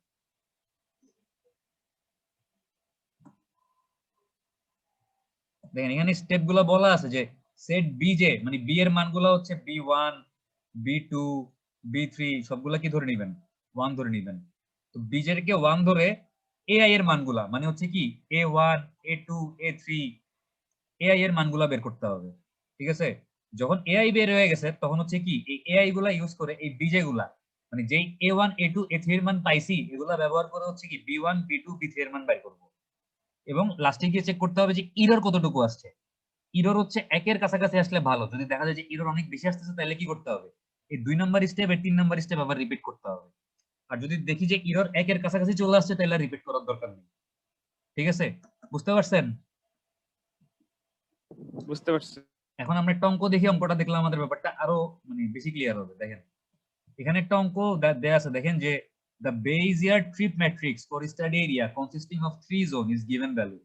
দেখেন এখানে স্টেপ গুলো বলা আছে যে সেট বি যে মানে বি এর মানগুলো হচ্ছে B1 B2 B3 সবগুলা কি ধরে নেবেন 1 ধরে নেবেন। তো বিজের কে 1 ধরে AI এর মানগুলা মানে হচ্ছে কি A1 A2 A3 AI এর মানগুলা বের করতে হবে। ঠিক আছে, যখন AI বের হয়ে গেছে তখন হচ্ছে কি এই AI গুলা ইউজ করে এই বিজে গুলা মানে যেই A1 A2 A3 এর মান পাইছি এগুলা ব্যবহার করে হচ্ছে কি B1 B2 B3 এর মান বের করব এবং লাস্টে গিয়ে চেক করতে হবে যে এরর কতটুকু আসছে। এরর হচ্ছে একের কাছাকাছি আসলে ভালো, যদি দেখা যায় যে এরর অনেক বেশি আসতেছে তাহলে কি করতে হবে এই 2 নাম্বার স্টেপ এর 3 নাম্বার স্টেপ আবার রিপিট করতে হবে। আর যদি দেখি যে এরর একের কাছাকাছি চলে আসছে তাহলে রিপিট করার দরকার নেই। ঠিক আছে, বুঝতে পারছেন? বুঝতে পারছি। এখন আমরা একটা অঙ্ক দেখি, অঙ্কটা দেখলে আমাদের ব্যাপারটা আরো মানে বেশি ক্লিয়ার হবে। দেখেন এখানে একটা অঙ্ক দেয়া আছে, দেখেন যে the Bayesian trip matrix for study area consisting of 3 zone is given value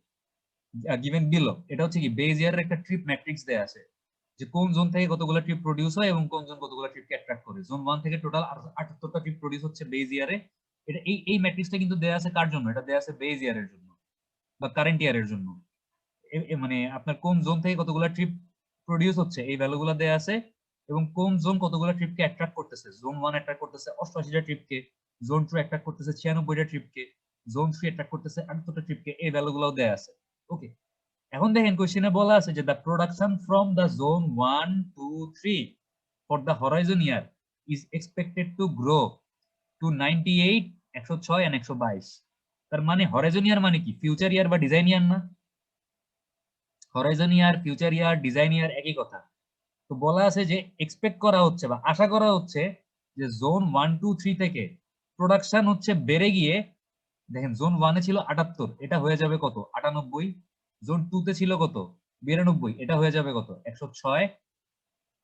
given below। এটা হচ্ছে কি Bayesian এর একটা ট্রিপ ম্যাট্রিক্স দেয়া আছে যে কোন জোন থেকে কতগুলো ট্রিপ প্রডিউস হয় এবং কোন জোন কতগুলো ট্রিপকে অ্যাট্রাক্ট করে। জোন 1 থেকে টোটাল 78টা ট্রিপ প্রডিউস হচ্ছে বেইজিয়ারে। এটা এই ম্যাট্রিক্সটা কিন্তু দেয়া আছে কার জন্য? এটা দেয়া আছে বেইজিয়ারের জন্য বা কারেন্ট ইয়ারের জন্য। মানে আপনার কোন জোন থেকে কতগুলো ট্রিপ প্রডিউস হচ্ছে এই ভ্যালুগুলো দেয়া আছে এবং কোন জোন কতগুলো ট্রিপকে অ্যাট্রাক্ট করতেছে। জোন 1 অ্যাট্রাক্ট করতেছে 88টা ট্রিপকে, জোন 2 অ্যাট্রাক্ট করতেছে 96টা ট্রিপকে, জোন 3 অ্যাট্রাক্ট করতেছে 78টা ট্রিপকে, এই ভ্যালুগুলোও দেয়া আছে। ওকে, এখন দেখেন কোশ্চেনে বলা আছে যে the production from the zone 1 2 3 for the horizon year is expected to grow to 98 106 and 122। তার মানে হরাইজন ইয়ার মানে কি ফিউচার ইয়ার বা ডিজাইন ইয়ার না? হরাইজন ইয়ার ফিউচার ইয়ার ডিজাইন ইয়ার একই কথা। তো বলা আছে যে এক্সপেক্ট করা হচ্ছে বা আশা করা হচ্ছে যে জোন 1 2 3 থেকে প্রোডাকশন হচ্ছে বেড়ে গিয়ে, দেখেন জোন 1 এ ছিল 78, এটা হয়ে যাবে কত 98। জোন 2 তে ছিল কত 92, এটা হয়ে যাবে কত 106।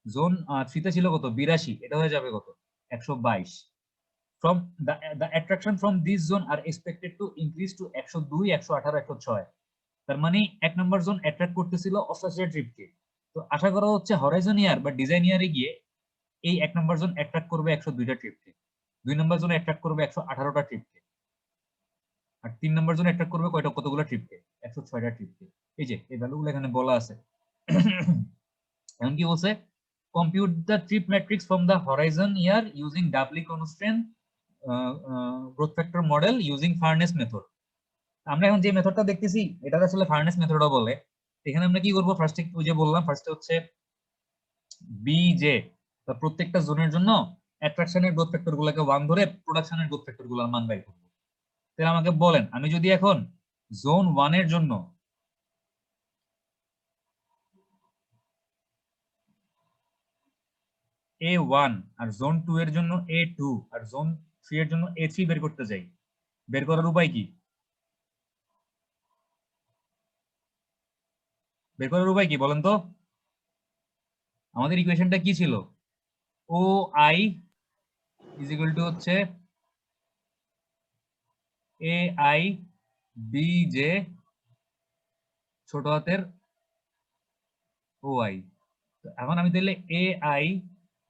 জোন 3 তে ছিল কত 82, এটা হয়ে যাবে কত 122। from the attraction from this zone are expected to increase to 102 118 106। তার মানে এক নম্বর জোন অ্যাট্রাক্ট করতেছিল 88 ট্রিপকে, তো আশা করা হচ্ছে হরাইজন ইয়ার বা ডিজাইন ইয়ারে গিয়ে এই এক নম্বর জোন অ্যাট্রাক্ট করবে 102টা ট্রিপকে, 2 নম্বর জোন অ্যাট্রাক্ট করবে 118টা ট্রিপকে, আর 3 নম্বর জোন অ্যাট্রাক্ট করবে কতগুলো ট্রিপকে 106টা ট্রিপকে। এই যে এই ভ্যালুগুলো এখানে বলা আছে। এখন কি বলছে? Compute the trip matrix from the horizon year using ডাবলি constant growth factor model using furnace method. আমরা এখন যে মেথডটা দেখতেছি এটা আসলে ফার্নেস মেথডও বলে। এখানে আমরা কি করব, ফার্স্টে ওই যে বললাম ফার্স্টে হচ্ছে বিজে বা প্রত্যেকটা জোনের জন্য অ্যাট্রাকশনের গ্রোথ ফ্যাক্টর গুলোকে 1 ধরে প্রোডাকশনের গ্রোথ ফ্যাক্টর গুলোর মান বের করব। তাহলে আমাকে বলেন আমি যদি এখন জোন 1 এর জন্য A1 আর জোন 2 এর জন্য A2 আর জোন 3 এর জন্য A3 বের করতে যাই, বের করার উপায় কি? বের করার উপায় কি বলেন তো? আমাদের ইকুয়েশনটা কি ছিল? ও আই ইজ ইকুয়াল টু হচ্ছে এ আই বি জে ছোট হাতের ও আই। এখন আমি তাহলে এ আই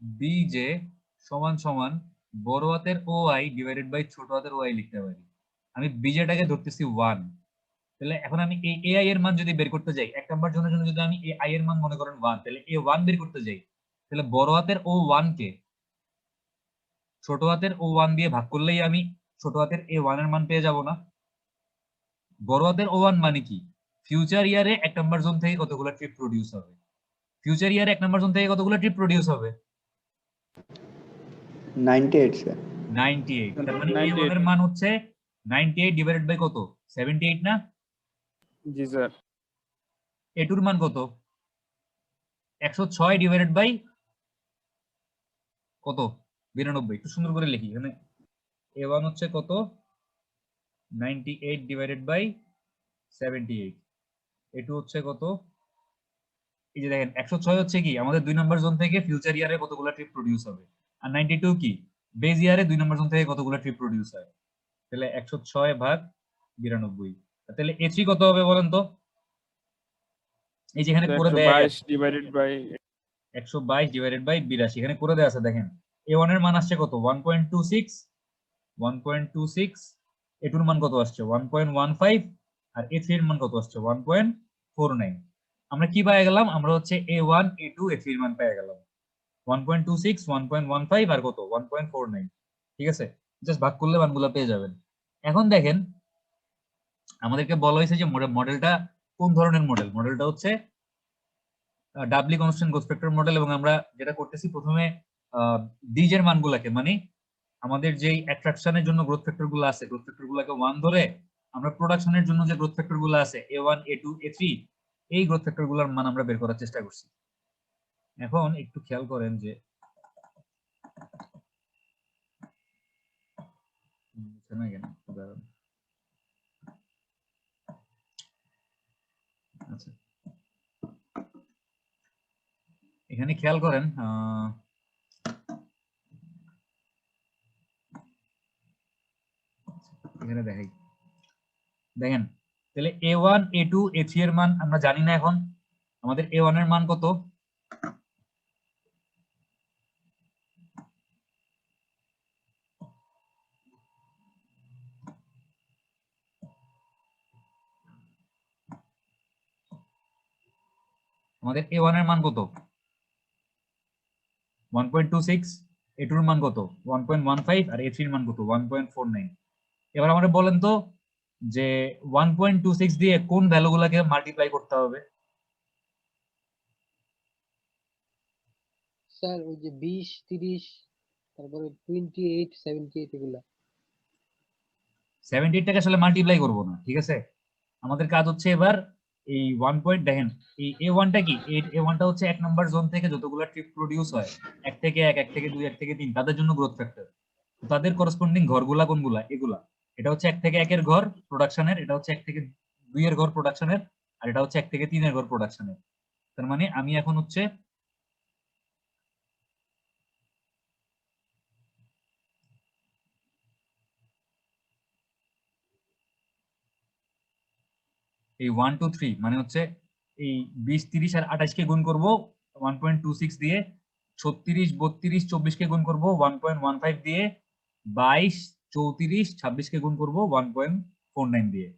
বি জে সমান সমান বড় হাতের ও আই ডিভাইডেড বাই ছোট হাতের ও আই লিখতে পারি। আমি বিজেটাকে ধরতেছি 1। তাহলে এখন আমি এই এ আই এর মান যদি বের করতে যাই, এক নাম্বার জনের জন্য যদি আমি এ আই এর মান মনে করেন 1, তাহলে এ 1 বের করতে যাই, তাহলে বড় হাতের ও 1 কে ছোট হাতের ও 1 দিয়ে ভাগ করলেই আমি ছোট হাতের এ 1 এর মান পেয়ে যাব না? বড় হাতের ও 1 মানে কি ফিউচার ইয়ারে এক নাম্বার জোন থেকে কতগুলো ট্রিপ প্রডিউস হবে। ফিউচার ইয়ারে এক নাম্বার জোন থেকে কতগুলো ট্রিপ প্রডিউস হবে? 98 স্যার। 98। তার মানে এ 1 98 এর মান হচ্ছে 98 ডিভাইডেড বাই কত 78 না? জি স্যার। এ 2 এর মান কত 106 ডিভাইডেড বাই কত 92। একটু সুন্দর করে লিখি এখানে A1 হচ্ছে কত 98 ডিভাইডেড বাই 78। A2 হচ্ছে কত, এই যে দেখেন 106 হচ্ছে কি আমাদের 2 নাম্বার জোন থেকে ফিউচার ইয়ারে কতগুলো ট্রিপ প্রডিউস হবে, আর 92 কি বেজ ইয়ারে 2 নাম্বার জোন থেকে কতগুলো ট্রিপ প্রডিউস হয়। তাহলে 106 ভাগ 92। তাহলে A3 কত হবে বলেন তো? এই যেখানে So করে দেয়া 122 divided by 122 ডিভাইডেড বাই 82 এখানে করে দেয়া আছে দেখেন a1 এর মান আসছে কত 1.26 1.26 a2 এর মান কত আসছে 1.15 আর a3 এর মান কত আসছে 1.49 আমরা কি পেয়ে গেলাম আমরা হচ্ছে a1 a2 a3 এর মান পেয়ে গেলাম 1.26 1.15 আর কত 1.49 ঠিক আছে জাস্ট ভাগ করলে মানগুলো পেয়ে যাবেন এখন দেখেন আমাদেরকে বলা হয়েছে যে মডেলটা কোন ধরনের মডেল মডেলটা হচ্ছে ডাবলি কনস্ট্যান্ট গ্রোথ ফ্যাক্টর মডেল এবং আমরা যেটা করতেছি প্রথমে ডিজের মানগুলোকে মানে আমাদের যেই অ্যাট্রাকশনের জন্য গ্রোথ ফ্যাক্টর গুলো আছে গ্রোথ ফ্যাক্টর গুলোকে 1 ধরে আমরা প্রোডাকশনের জন্য যে গ্রোথ ফ্যাক্টর গুলো আছে a1 a2 a3 এই গ্রোথ ফ্যাক্টর গুলোর মান আমরা বের করার চেষ্টা করছি এখন একটু খেয়াল করেন যে আচ্ছা এখানে খেয়াল করেন এখানে দেখাই দেখেন তাহলে a1 a2 a3 এর মান আমরা জানি না এখন আমাদের a1 এর মান কত আমাদের a1 এর মান কত 1.26 a2 এর মান কত 1.15 আর a3 এর মান কত 1.49 এবার আমাদের বলেন তো যে 1.26 দিয়ে কোন ভ্যালুগুলোকে মাল্টিপ্লাই করতে হবে স্যার ওই যে 20 30 তারপরে 28 78 এগুলা 78 টাকে আসলে মাল্টিপ্লাই করব না ঠিক আছে আমাদের কাজ হচ্ছে এবার এই 1 পয়েন্ট দেখেন এই a1 টা কি a1 টা হচ্ছে এক নাম্বার জোন থেকে যতগুলো ট্রিপ প্রোডিউস হয় 1 থেকে 1 1 থেকে 2 1 থেকে 3 তাদের জন্য গ্রোথ ফ্যাক্টর তাদের করসপন্ডিং ঘরগুলা কোনগুলা এগুলা এটা হচ্ছে 1 থেকে 1 এর ঘর প্রোডাকশনের এটা হচ্ছে 1 থেকে 2 এর ঘর প্রোডাকশনের আর এটা হচ্ছে 1 থেকে 3 এর ঘর প্রোডাকশনের তার মানে আমি এখন হচ্ছে এই 1 2 3 মানে হচ্ছে এই 20 30 আর 28 কে গুণ করব 1.26 দিয়ে 36 32 24 কে গুণ করব 1.15 দিয়ে 22 34 26 কে গুণ করব 1.49 দিয়ে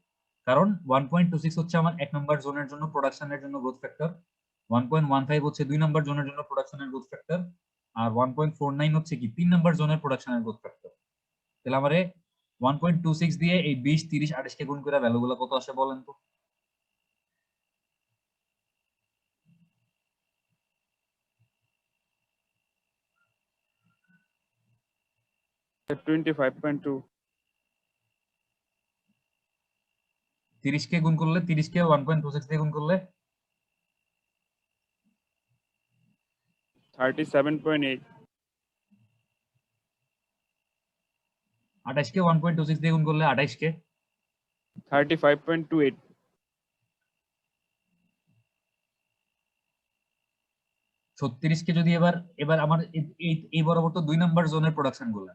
কারণ 1.26 হচ্ছে আমার এক নম্বর জোনের জন্য প্রোডাকশনের জন্য গ্রোথ ফ্যাক্টর 1.15 হচ্ছে 2 নম্বর জোনের জন্য প্রোডাকশনের গ্রোথ ফ্যাক্টর আর 1.49 হচ্ছে কি 3 নম্বর জোনের প্রোডাকশনের গ্রোথ ফ্যাক্টর তাহলে আমারে 1.26 দিয়ে এই 20 30 28 কে গুণ করে ভ্যালুগুলো কত আসে বলেন তো 25.2 30 কে গুণ করলে 30 কে 1.26 দিয়ে গুণ করলে 37.8 28 কে 1.26 দিয়ে গুণ করলে 28 কে 35.28 36 কে যদি এবার এবার আমার এই বরাবর তো 2 নাম্বার জোনের প্রোডাকশন গুলা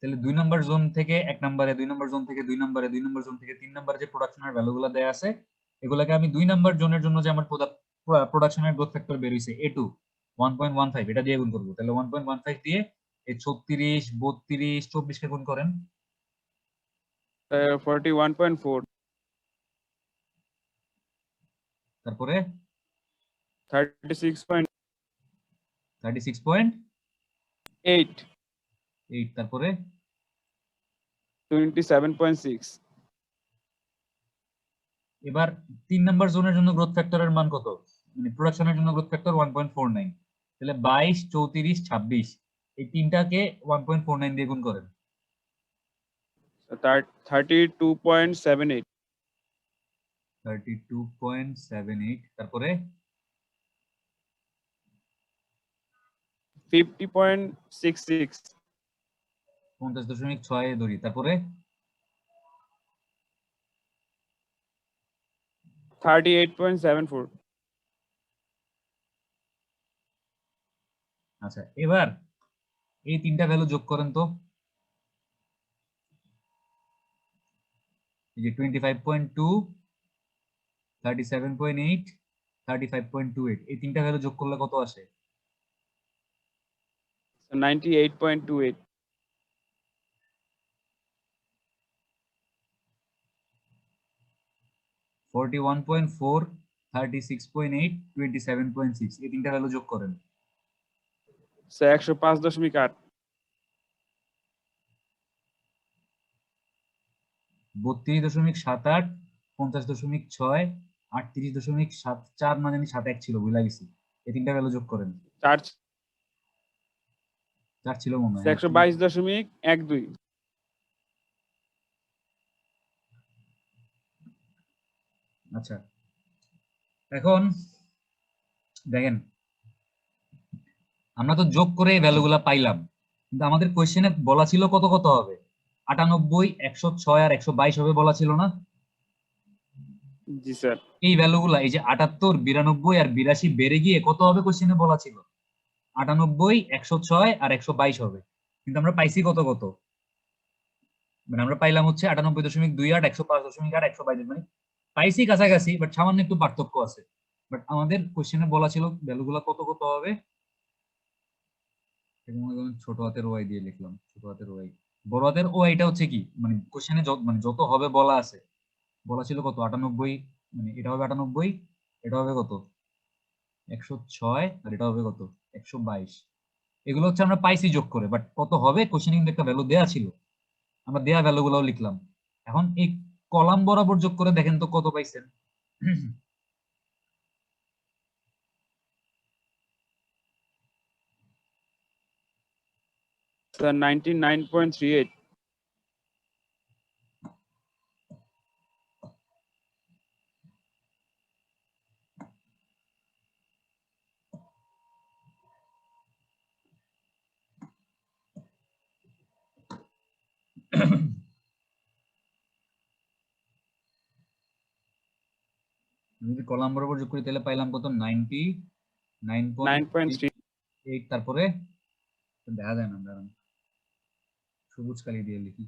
তাহলে 2 নাম্বার জোন থেকে 1 নম্বরে 2 নাম্বার জোন থেকে 2 নম্বরে 2 নাম্বার জোন থেকে 3 নম্বরে যে প্রোডাকশনের ভ্যালুগুলো দেয়া আছে এগুলাকে আমি 2 নাম্বার জোনের জন্য যে আমার প্রোডাকশনের গ্রোথ ফ্যাক্টর বের হইছে a2 1.15 এটা দিয়ে গুণ করব তাহলে 1.15 দিয়ে এই 36 32 24 কে গুণ করেন 41.4 তারপরে 36.8 36.8 তারপরে 27.6 এবার 3 নাম্বার জোনের জন্য গ্রোথ ফ্যাক্টরের মান কত মানে প্রোডাকশনের জন্য গ্রোথ ফ্যাক্টর 1.49 তাহলে 22 34 26 এই তিনটাকে 1.49 দিয়ে গুণ করেন 32.78 32.78 তারপরে 50.66 50.6 ধরি তারপরে 38.74 আচ্ছা এবার এই তিনটা ভ্যালু যোগ করেন তো এই যে 25.2 37.8 35.28, এই তিনটা ভ্যালু যোগ করলে কত আসে? So 98.28. 41.4, 36.8, 27.6, এই তিনটা ভ্যালু যোগ করেন। So 105.8. 32.78, 50.6, 38.74, না জানি 71 ছিল, ভুলে গেছি। এই তিনটা ভ্যালু যোগ করেন। 4 ছিল মনে হয়। 122.12. আচ্ছা, এখন দেখেন আমরা তো যোগ করে এই ভ্যালুগুলা পাইলাম, কিন্তু আমাদের কোশ্চেনে বলা ছিল কত কত হবে? 98, 106 আর 122 হবে বলা ছিল না? জি স্যার। এই ভ্যালুগুলা, এই যে 78, 92 আর 82 বেড়ে গিয়ে কত হবে কোশ্চেনে বলা ছিল? 98, 106 আর 122 হবে। কিন্তু আমরা পাইছি কত কত? মানে আমরা পাইলাম হচ্ছে 98.28, 105.8, 122, মানে পাইছি কাছাকাছি, বাট সামান্য একটু পার্থক্য আছে। বাট আমাদের কোশ্চেনে বলা ছিল ভ্যালুগুলা কত কত হবে। ছোট হাতের ওয়াই দিয়ে লিখলাম, ছোট হাতের ওয়াই। বড় হাতের ও এটা হচ্ছে কি, মানে কোশ্চেনে মানে যত হবে বলা আছে, বলা ছিল কত? 98, মানে এটা হবে 98, এটা হবে কত? 106, আর এটা হবে কত? 122। এগুলো হচ্ছে আমরা পাইছি যোগ করে, বাট কত হবে কোশ্চেনে কিন্তু একটা ভ্যালু দেয়া ছিল, আমরা দেয়া ভ্যালুগুলোও লিখলাম। এখন এই কলাম বরাবর যোগ করে দেখেন তো কত পাইছেন। So 99.38. যদি কলাম বরাবর যোগ করি তাহলে পাইলাম কত? 99.38। 9.3. তারপরে দেখা যায় না, দাঁড়ান সবুজ কালি দিয়ে লিখি।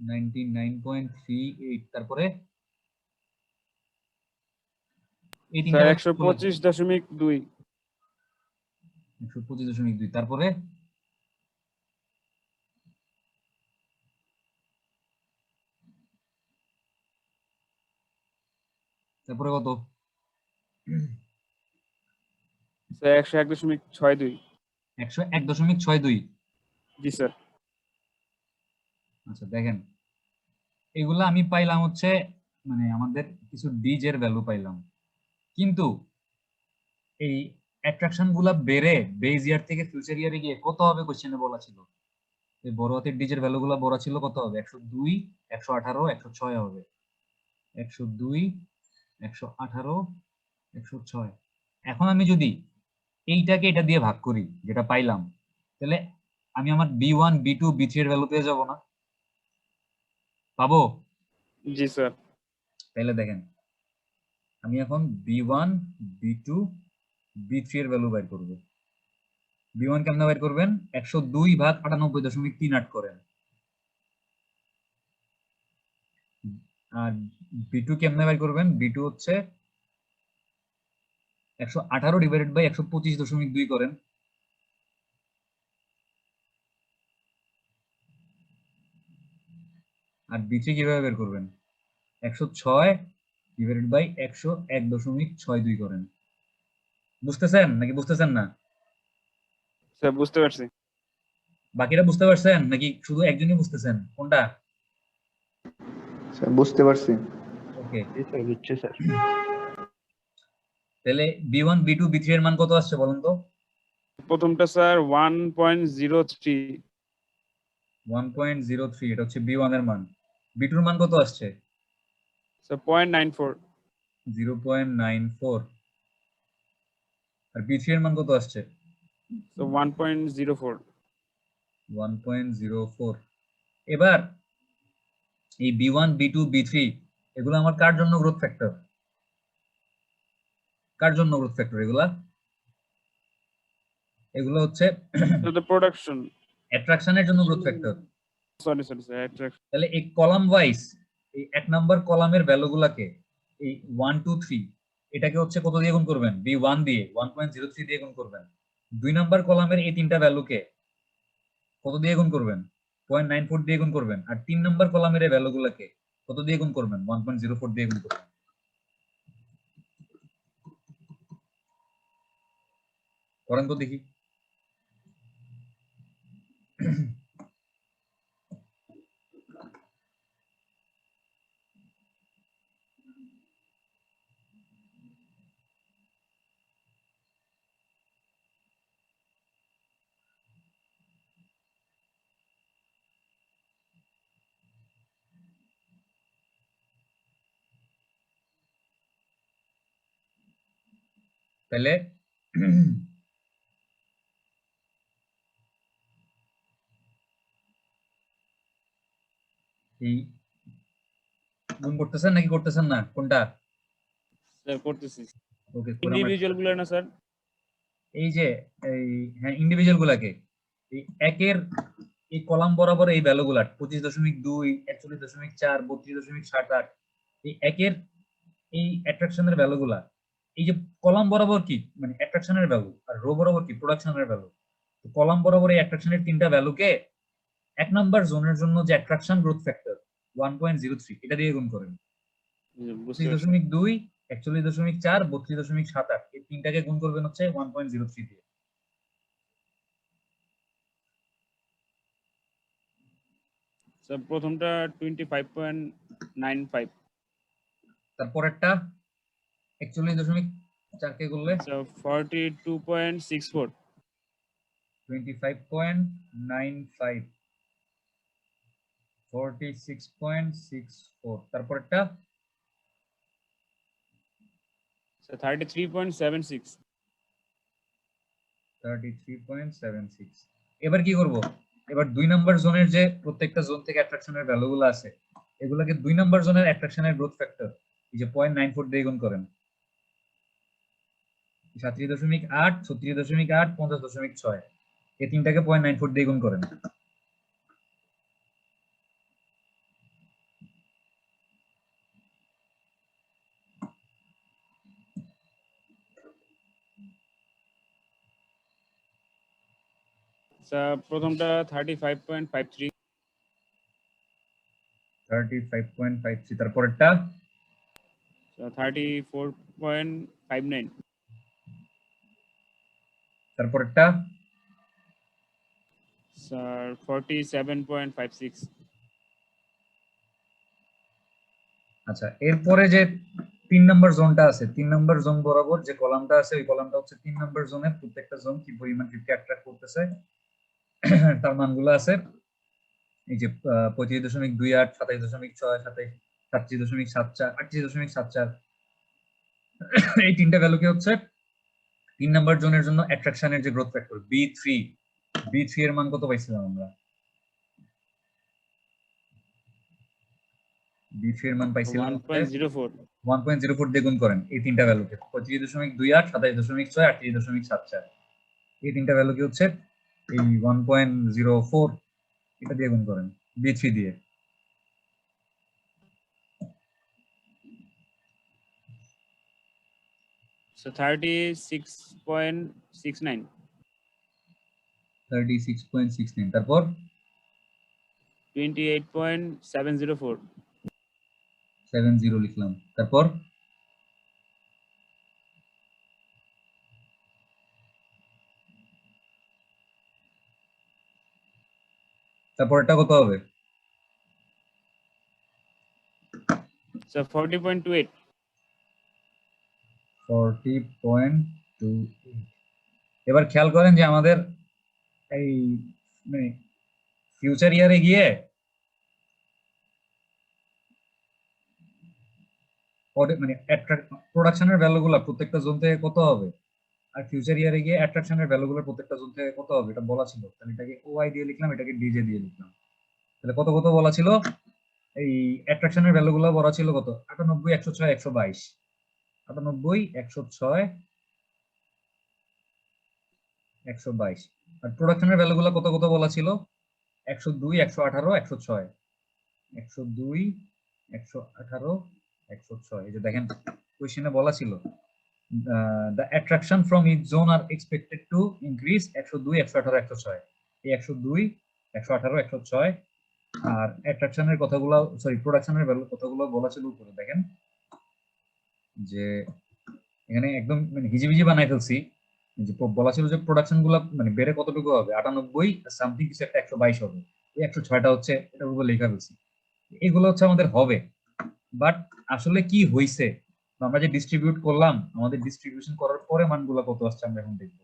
99.38, তারপরে এই So তিনটা 125.2. 125.2, তারপরে তারপরে কত? So 101.62. 101.62। জি স্যার। আচ্ছা দেখেন, এগুলা আমি পাইলাম হচ্ছে মানে আমাদের কিছু ডিজের ভ্যালু পাইলাম, কিন্তু এই অ্যাট্রাকশন গুলা বেড়ে বেজ ইয়ার থেকে ফিউচার ইয়ারে গিয়ে কত হবে কোশ্চেনে বলা ছিল? এই বড় হাতের ডিজের ভ্যালু গুলা বলা ছিল কত হবে? 102, 118, 106 হবে। 102, 118, 106। এখন আমি যদি এইটাকে এটা দিয়ে ভাগ করি যেটা পাইলাম, তাহলে আমি আমার B1, B2, B3 এর ভ্যালু পেয়ে যাব না? পাবো? জি স্যার। তাহলে দেখেন আমি এখন B1, B2, B3 এর ভ্যালু বাইর করব। B1 কেমনে বাইর করবেন? 102 ভাগ 98.38 করেন। আর B2 কেমনে বাইর করবেন? B2 হচ্ছে 118 ডিভাইডেড বাই 125.2 করেন। আর B3 কিভাবে বের করবেন? 106 ডিভাইডেড বাই 101.62 করেন। বুঝতেছেন নাকি বুঝতেছেন না? স্যার বুঝতে পারছি। বাকিরা বুঝতে পারছেন নাকি শুধু একজনই বুঝতেছেন? কোনটা? স্যার বুঝতে পারছি। ওকে, স্যার বুঝছি স্যার। তাহলে B1, B2, B3 এর মান কত আসছে বলুন তো? প্রথমটা স্যার 1.03. 1.03, এটা হচ্ছে B1 এর মান। B2 এর মান কত আসছে? স্যার 0.94. 0.94। আর B3 এর মান কত আসছে? So 1.04. 1.04। এবার এই B1, B2, B3 এগুলো আমার কার জন্য গ্রোথ ফ্যাক্টর? কার জন্য গ্রোথ ফ্যাক্টর এগুলা? এগুলো হচ্ছে So the production. অ্যাট্রাকশনের জন্য growth factor. Sorry sir, attraction. তাহলে এই কলাম ওয়াইজ এই এক নাম্বার কলামের ভ্যালুগুলাকে এই 1, 2, 3 এটাকে হচ্ছে কত দিয়ে গুণ করবেন, B1 দিয়ে 1.03 দিয়ে গুণ করবেন। 2 নাম্বার কলামের এই তিনটা ভ্যালুকে কত দিয়ে গুণ করবেন, 0.94 দিয়ে গুণ করবেন। আর 3 নাম্বার কলামের এই ভ্যালুগুলোকে কত দিয়ে গুণ করবেন, 1.04 দিয়ে গুণ করবেন। করেন তো দেখি। তাহলে এই গুণ করতেছেন নাকি করতেছেন না, কোনটা? স্যার করতেছি। ওকে, ইন্ডিভিজুয়াল গুলো না স্যার? এই যে এই হ্যাঁ ইন্ডিভিজুয়াল গুলাকে এই একের এই কলাম বরাবর এই ভ্যালুগুলা 25.2, 41.4, 32.78 এই একের এই অ্যাট্রাকশনের ভ্যালুগুলা, এই যে কলাম বরাবর কি মানে অ্যাট্রাকশনের ভ্যালু আর রো বরাবর কি প্রোডাকশনের ভ্যালু। কলাম বরাবর এই অ্যাট্রাকশনের তিনটা ভ্যালুকে 1 নাম্বার জোনের জন্য যে অ্যাট্রাকশন গ্রোথ ফ্যাক্টর 1.03 এটা দিয়ে গুণ করেন। বুঝতে পারছি। 25.2, 41.4, 32.78 এই তিনটাকে গুণ করবেন হচ্ছে 1.03 দিয়ে। স্যার প্রথমটা 25.95, তারপরেরটা 41.4 কে করলে স্যার 42.64, 25.95, 46.64। তারপরেরটা স্যার 33.76, 33.76। এবার কি করব, এবার 2 নাম্বার জোনের যে প্রত্যেকটা জোন থেকে অ্যাট্রাকশনের ভ্যালুগুলো আছে এগুলোকে 2 নাম্বার জোনের অ্যাট্রাকশনের গ্রোথ ফ্যাক্টর এই যে 0.94 দিয়ে গুণ করেন। 37.8, 36.8, 50.6 এই তিনটাকে 0.94 দিয়ে গুণ করেন। স্যার প্রথমটা 35.53, 35.53। তারপরেরটা স্যার 34.59, তারপরেরটা স্যার 47.56, আচ্ছা। এরপরে যে 3 নাম্বার জোনটা আছে 3 নাম্বার জোন বরাবর যে কলামটা আছে ওই কলামটা হচ্ছে 3 নাম্বার জোনের প্রত্যেকটা জোন কি পরিমাণ 50 অ্যাট্রাক্ট করতেছে তার মানগুলো আছে এই যে 35.28, 27.6, 37.74, 38.74 এই তিনটা ভ্যালুকে হচ্ছে 3 নাম্বার জোনের জন্য অ্যাট্রাকশনের যে গ্রোথ ফ্যাক্টর B3 এর মান কত পাইছিলাম আমরা, B3 এর মান পাইছিলাম 1.04, 1.04 দিয়ে গুণ করেন এই তিনটা ভ্যালুকে 25.28, 27.6, 38.74 এই তিনটা ভ্যালুকে হচ্ছে এই 1.04 এটা দিয়ে গুণ করেন B3 দিয়ে। স্যার 36.69, 36.69। তারপর 28.704, 70 লিখলাম। তারপর তারপরটা কত হবে, স্যার 40.28, 40.28। এবার খেয়াল করেন যে আমাদের এই মানে ফিউচার ইয়ারে গিয়ে মানে প্রোডাকশনের ভ্যালুগুলো প্রত্যেকটা জোন থেকে কত হবে আর ফিউচার ইয়ারে গিয়ে অ্যাট্রাকশনের ভ্যালুগুলো প্রত্যেকটা জোন থেকে কত হবে এটা বলা ছিল। তাহলে এটাকে ওআই দিয়ে লিখলাম, এটাকে ডিজে দিয়ে লিখলাম। তাহলে কত কত বলা ছিল, এই অ্যাট্রাকশনের ভ্যালুগুলো বলা ছিল কত 98, 106, 122, 98, 106, 122। আর প্রোডাকশনের ভ্যালুগুলো কত কত বলা ছিল 102, 118, 106, 102, 118, 106। এই যে দেখেন কোশ্চেনে বলা ছিল the attraction from each zone are expected to increase 102 118 106 এই 102 118 106 আর অ্যাট্রাকশনের কথাগুলো সরি প্রোডাকশনের কথাগুলো বলা ছিল উপরে দেখেন যে এখানে একদম মানে হিজিবিজি বানাই ফেলছি যে বলা ছিল যে প্রোডাকশন গুলো মানে বেড়ে কতটুকু হবে 98 সামথিং কিছু একটা 122 হবে এই 106টা হচ্ছে এটার উপর লেখা ফেলছি এগুলো হচ্ছে আমাদের হবে বাট আসলে কি হইছে আমরা যে ডিস্ট্রিবিউট করলাম আমাদের ডিস্ট্রিবিউশন করার পরে মানগুলো কত আসছে আমরা এখন দেখব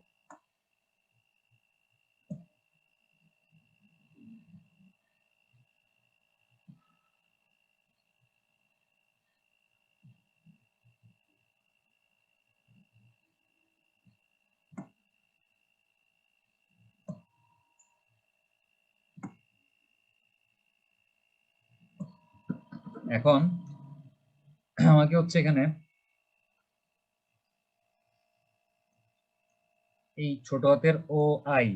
এখন আমাকে হচ্ছে এখানে এই ছোট হাতের ও আই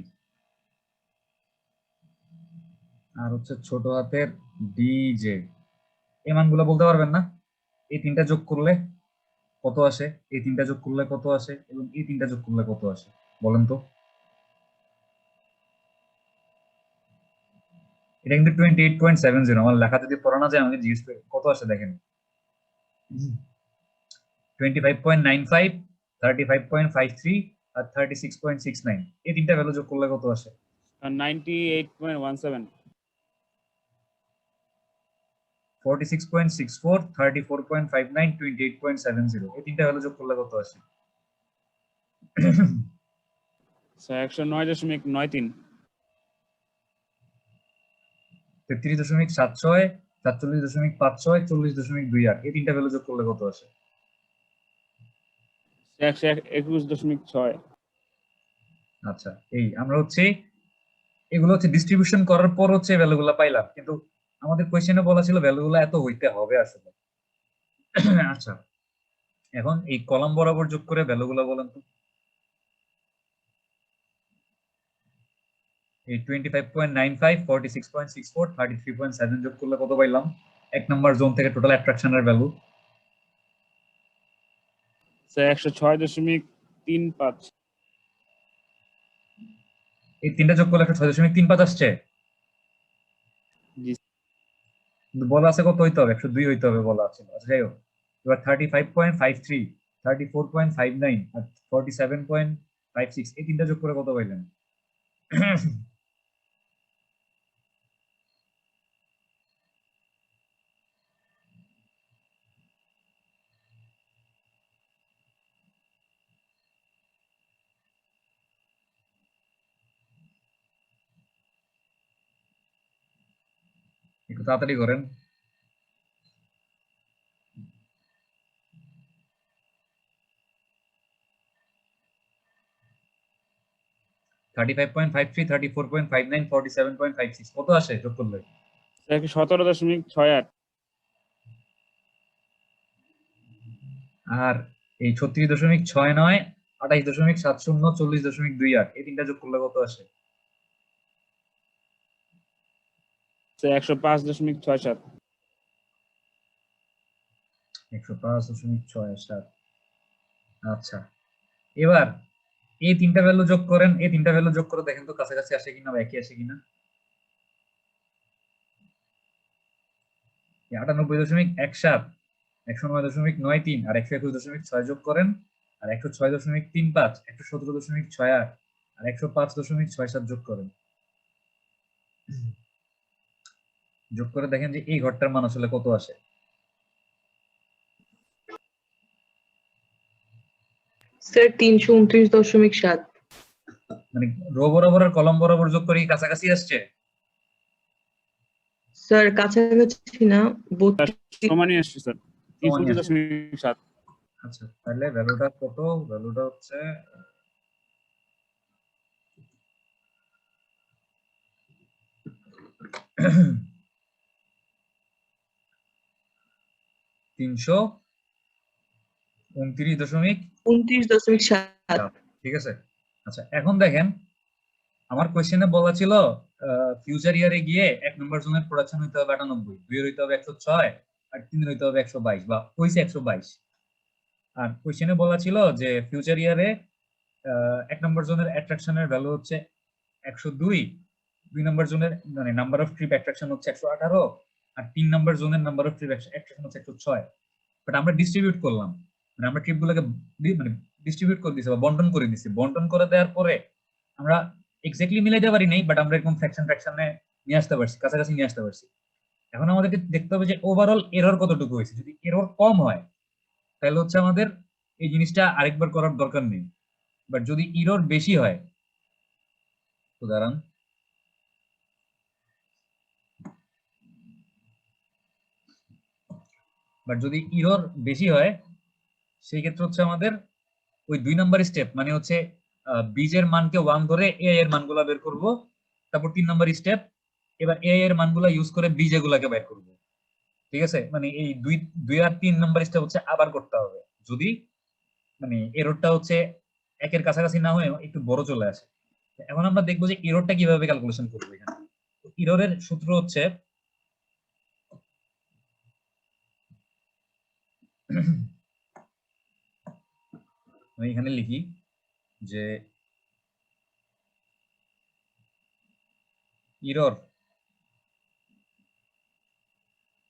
আর হচ্ছে ছোট হাতের ডি জে এই মানগুলো বলতে পারবেন না এই তিনটা যোগ করলে কত আসে এই তিনটা যোগ করলে কত আসে এবং এই তিনটা যোগ করলে কত আসে বলেন তো এটা কিন্তু 28.70 আমার লেখা যদি পড়া না যায় আমাকে জিজ্ঞেস করে কত আসে দেখেন 25.95 35.53 আর 36.69 এই তিনটা ভ্যালু যোগ করলে কত আসে 98.17 46.64 34.59 28.70 এই তিনটা ভ্যালু যোগ করলে কত আসে স্যার 109.93 33.76 47.56 40.28 এই তিনটা ভ্যালু যোগ করলে কত আসে 121.6 আচ্ছা এই আমরা হচ্ছে এগুলো হচ্ছে ডিস্ট্রিবিউশন করার পর হচ্ছে ভ্যালুগুলো পাইলাম কিন্তু আমাদের কোশ্চেনে বলা ছিল ভ্যালুগুলো এত হইতে হবে আসলে আচ্ছা এখন এই কলাম বরাবর যোগ করে ভ্যালুগুলো বলেন তো এই 25.95 46.64 33.7 যোগ করলে কত পাইলাম এক নাম্বার জোন থেকে টোটাল অ্যাট্রাকশনের ভ্যালু স্যার 106.35 এই তিনটা যোগ করলে 106.35 আসছে জি কিন্তু বলা আছে কত হইতে হবে 102 হইতে হবে বলা আছে আচ্ছা যাই হোক এবার 35.53 34.59 আর 47.56 এই তিনটা যোগ করে কত পাইলেন একটু তাড়াতাড়ি করেন কত আসে যোগ করলে স্যার 17.68 আর এই 36.69 28.70 40.28 এই তিনটা যোগ করলে কত আসে স্যার 105.67 105.67 আচ্ছা এবার এই তিনটা ভ্যালু যোগ করেন এই তিনটা ভ্যালু যোগ করে দেখেন তো কাছাকাছি আসে কিনা বা একই আসে কিনা 98.17 109.93 আর 121.6 যোগ করেন আর 106.35 117.68 আর 105.67 যোগ করেন যোগ করে দেখেন যে এই ঘরটার মান আসলে কত আসে স্যার 329.7 মানে রো বরাবর আর কলম বরাবর যোগ করে কাছাকাছি আসছে স্যার কাছাকাছি না সমানই আসছে স্যার 329.7 আচ্ছা তাহলে ভ্যালুটা কত ভ্যালুটা হচ্ছে তিনশো 29.7 ঠিক আছে আচ্ছা এখন দেখেন আমার কোশ্চেনে বলা ছিল ফিউচার ইয়ারে গিয়ে এক নম্বর জোনের প্রোডাকশন হইতে হবে 98 দুই হইতে হবে 106 আর তিন হইতে হবে 122 বা হইছে 122 আর কোশ্চেনে বলা ছিল যে ফিউচার ইয়ারে 1 নম্বর জোনের অ্যাট্রাকশনের ভ্যালু হচ্ছে 102, 2 নম্বর জোনের মানে নাম্বার অফ ট্রিপ অ্যাট্রাকশন হচ্ছে 118, আর 3 নম্বর জোনের নাম্বার অফ ট্রিপ অ্যাট্রাকশন হচ্ছে 106। বাট আমরা ডিস্ট্রিবিউট করলাম, মানে আমরা ট্রিপ গুলোকে মানে ডিস্ট্রিবিউট করে দিছি বা বন্টন করে দিছি। বন্টন করে দেওয়ার পরে আমরা এক্স্যাক্টলি মিলাইতে পারি নাই, বাট আমরা এরকম ফ্র্যাকশনে নিয়ে আসতে পারছি, কাছাকাছি নিয়ে আসতে পারছি। এখন আমাদেরকে দেখতে হবে যে ওভারঅল এরর কতটুকু হয়েছে। যদি এরর কম হয় তাহলে হচ্ছে আমাদের এই জিনিসটা আরেকবার করার দরকার নেই। বাট যদি এরর বেশি হয়, উদাহরণ বাট যদি এরর বেশি হয় সেই ক্ষেত্রে হচ্ছে আমাদের ওই 2 নাম্বার স্টেপ মানে হচ্ছে বীজের মানকে 1 ধরে এ এর মানগুলা বের করব, তারপর 3 নাম্বার স্টেপ এবার এ এর মানগুলা ইউজ করে বীজ এগুলাকে বের করব। ঠিক আছে, মানে এই 2 আর 3 নাম্বার স্টেপ হচ্ছে আবার করতে হবে যদি মানে এররটা হচ্ছে 1 এর কাছাকাছি না হয়ে একটু বড় চলে আসে। এখন আমরা দেখবো যে এররটা কিভাবে ক্যালকুলেশন করব। এখানে এররের সূত্র হচ্ছে আমি এখানে লিখি যে এরর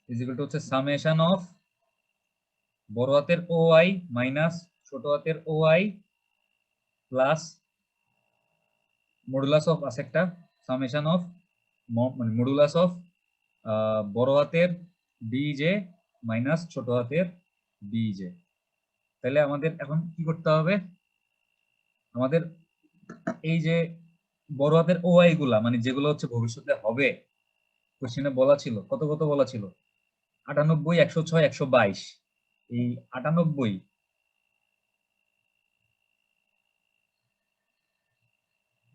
ইজ ইকুয়াল টু হচ্ছে সামেশন অফ বড় হাতের ও আই মাইনাস ছোট হাতের ও আই প্লাস মডুলাস অফ আছে একটা সামেশন অফ মানে মডুলাস অফ বড় হাতের ডিজে মাইনাস ছোট হাতের ডিজে। তাহলে আমাদের এখন কি করতে হবে, আমাদের এই যে বড় হাতের ও আই গুলা মানে যেগুলো হচ্ছে ভবিষ্যতে হবে, কোশ্চেনে বলা ছিল কত কত বলা ছিল 98, 106, 122। এই 98,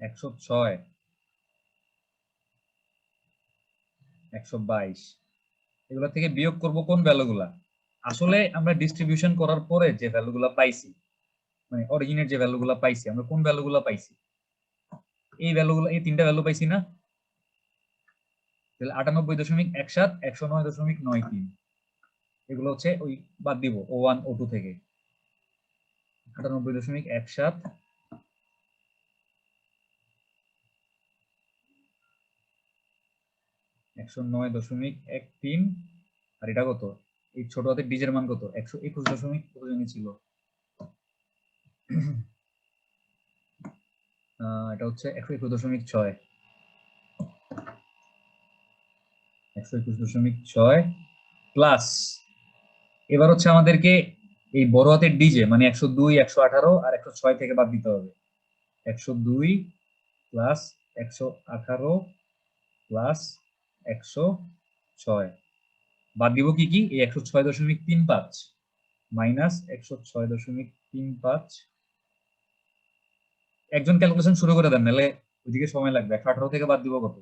106, 122 এগুলো থেকে বিয়োগ করব কোন ভ্যালুগুলা। আসলে আমরা ডিস্ট্রিবিউশন করার পরে যে ভ্যালুগুলা পাইছি মানে অরিজিনের যে ভ্যালুগুলা পাইছি আমরা কোন ভ্যালুগুলা পাইছি, এই ভ্যালুগুলো এই তিনটা ভ্যালু পাইছি না। তাহলে 98.17, 109.93 এগুলো হচ্ছে ওই বাদ দিব O1 O2 থেকে। 98.17, 109.13 আর এটা কত, এই ছোট হাতের ডিজের মান কত 121 কত জানি ছিল, এটা হচ্ছে 121.6, 121.6 প্লাস এবার হচ্ছে আমাদেরকে এই বড় হাতের ডিজে মানে 102, 118 আর 106 থেকে বাদ দিতে হবে। 102 প্লাস 118 প্লাস 106 বাদ দিব কি কি, এই 106.35 মাইনাস 106.35। একজন ক্যালকুলেশন শুরু করে দেন নাহলে ওইদিকে সময় লাগবে। 118 থেকে বাদ দিব কত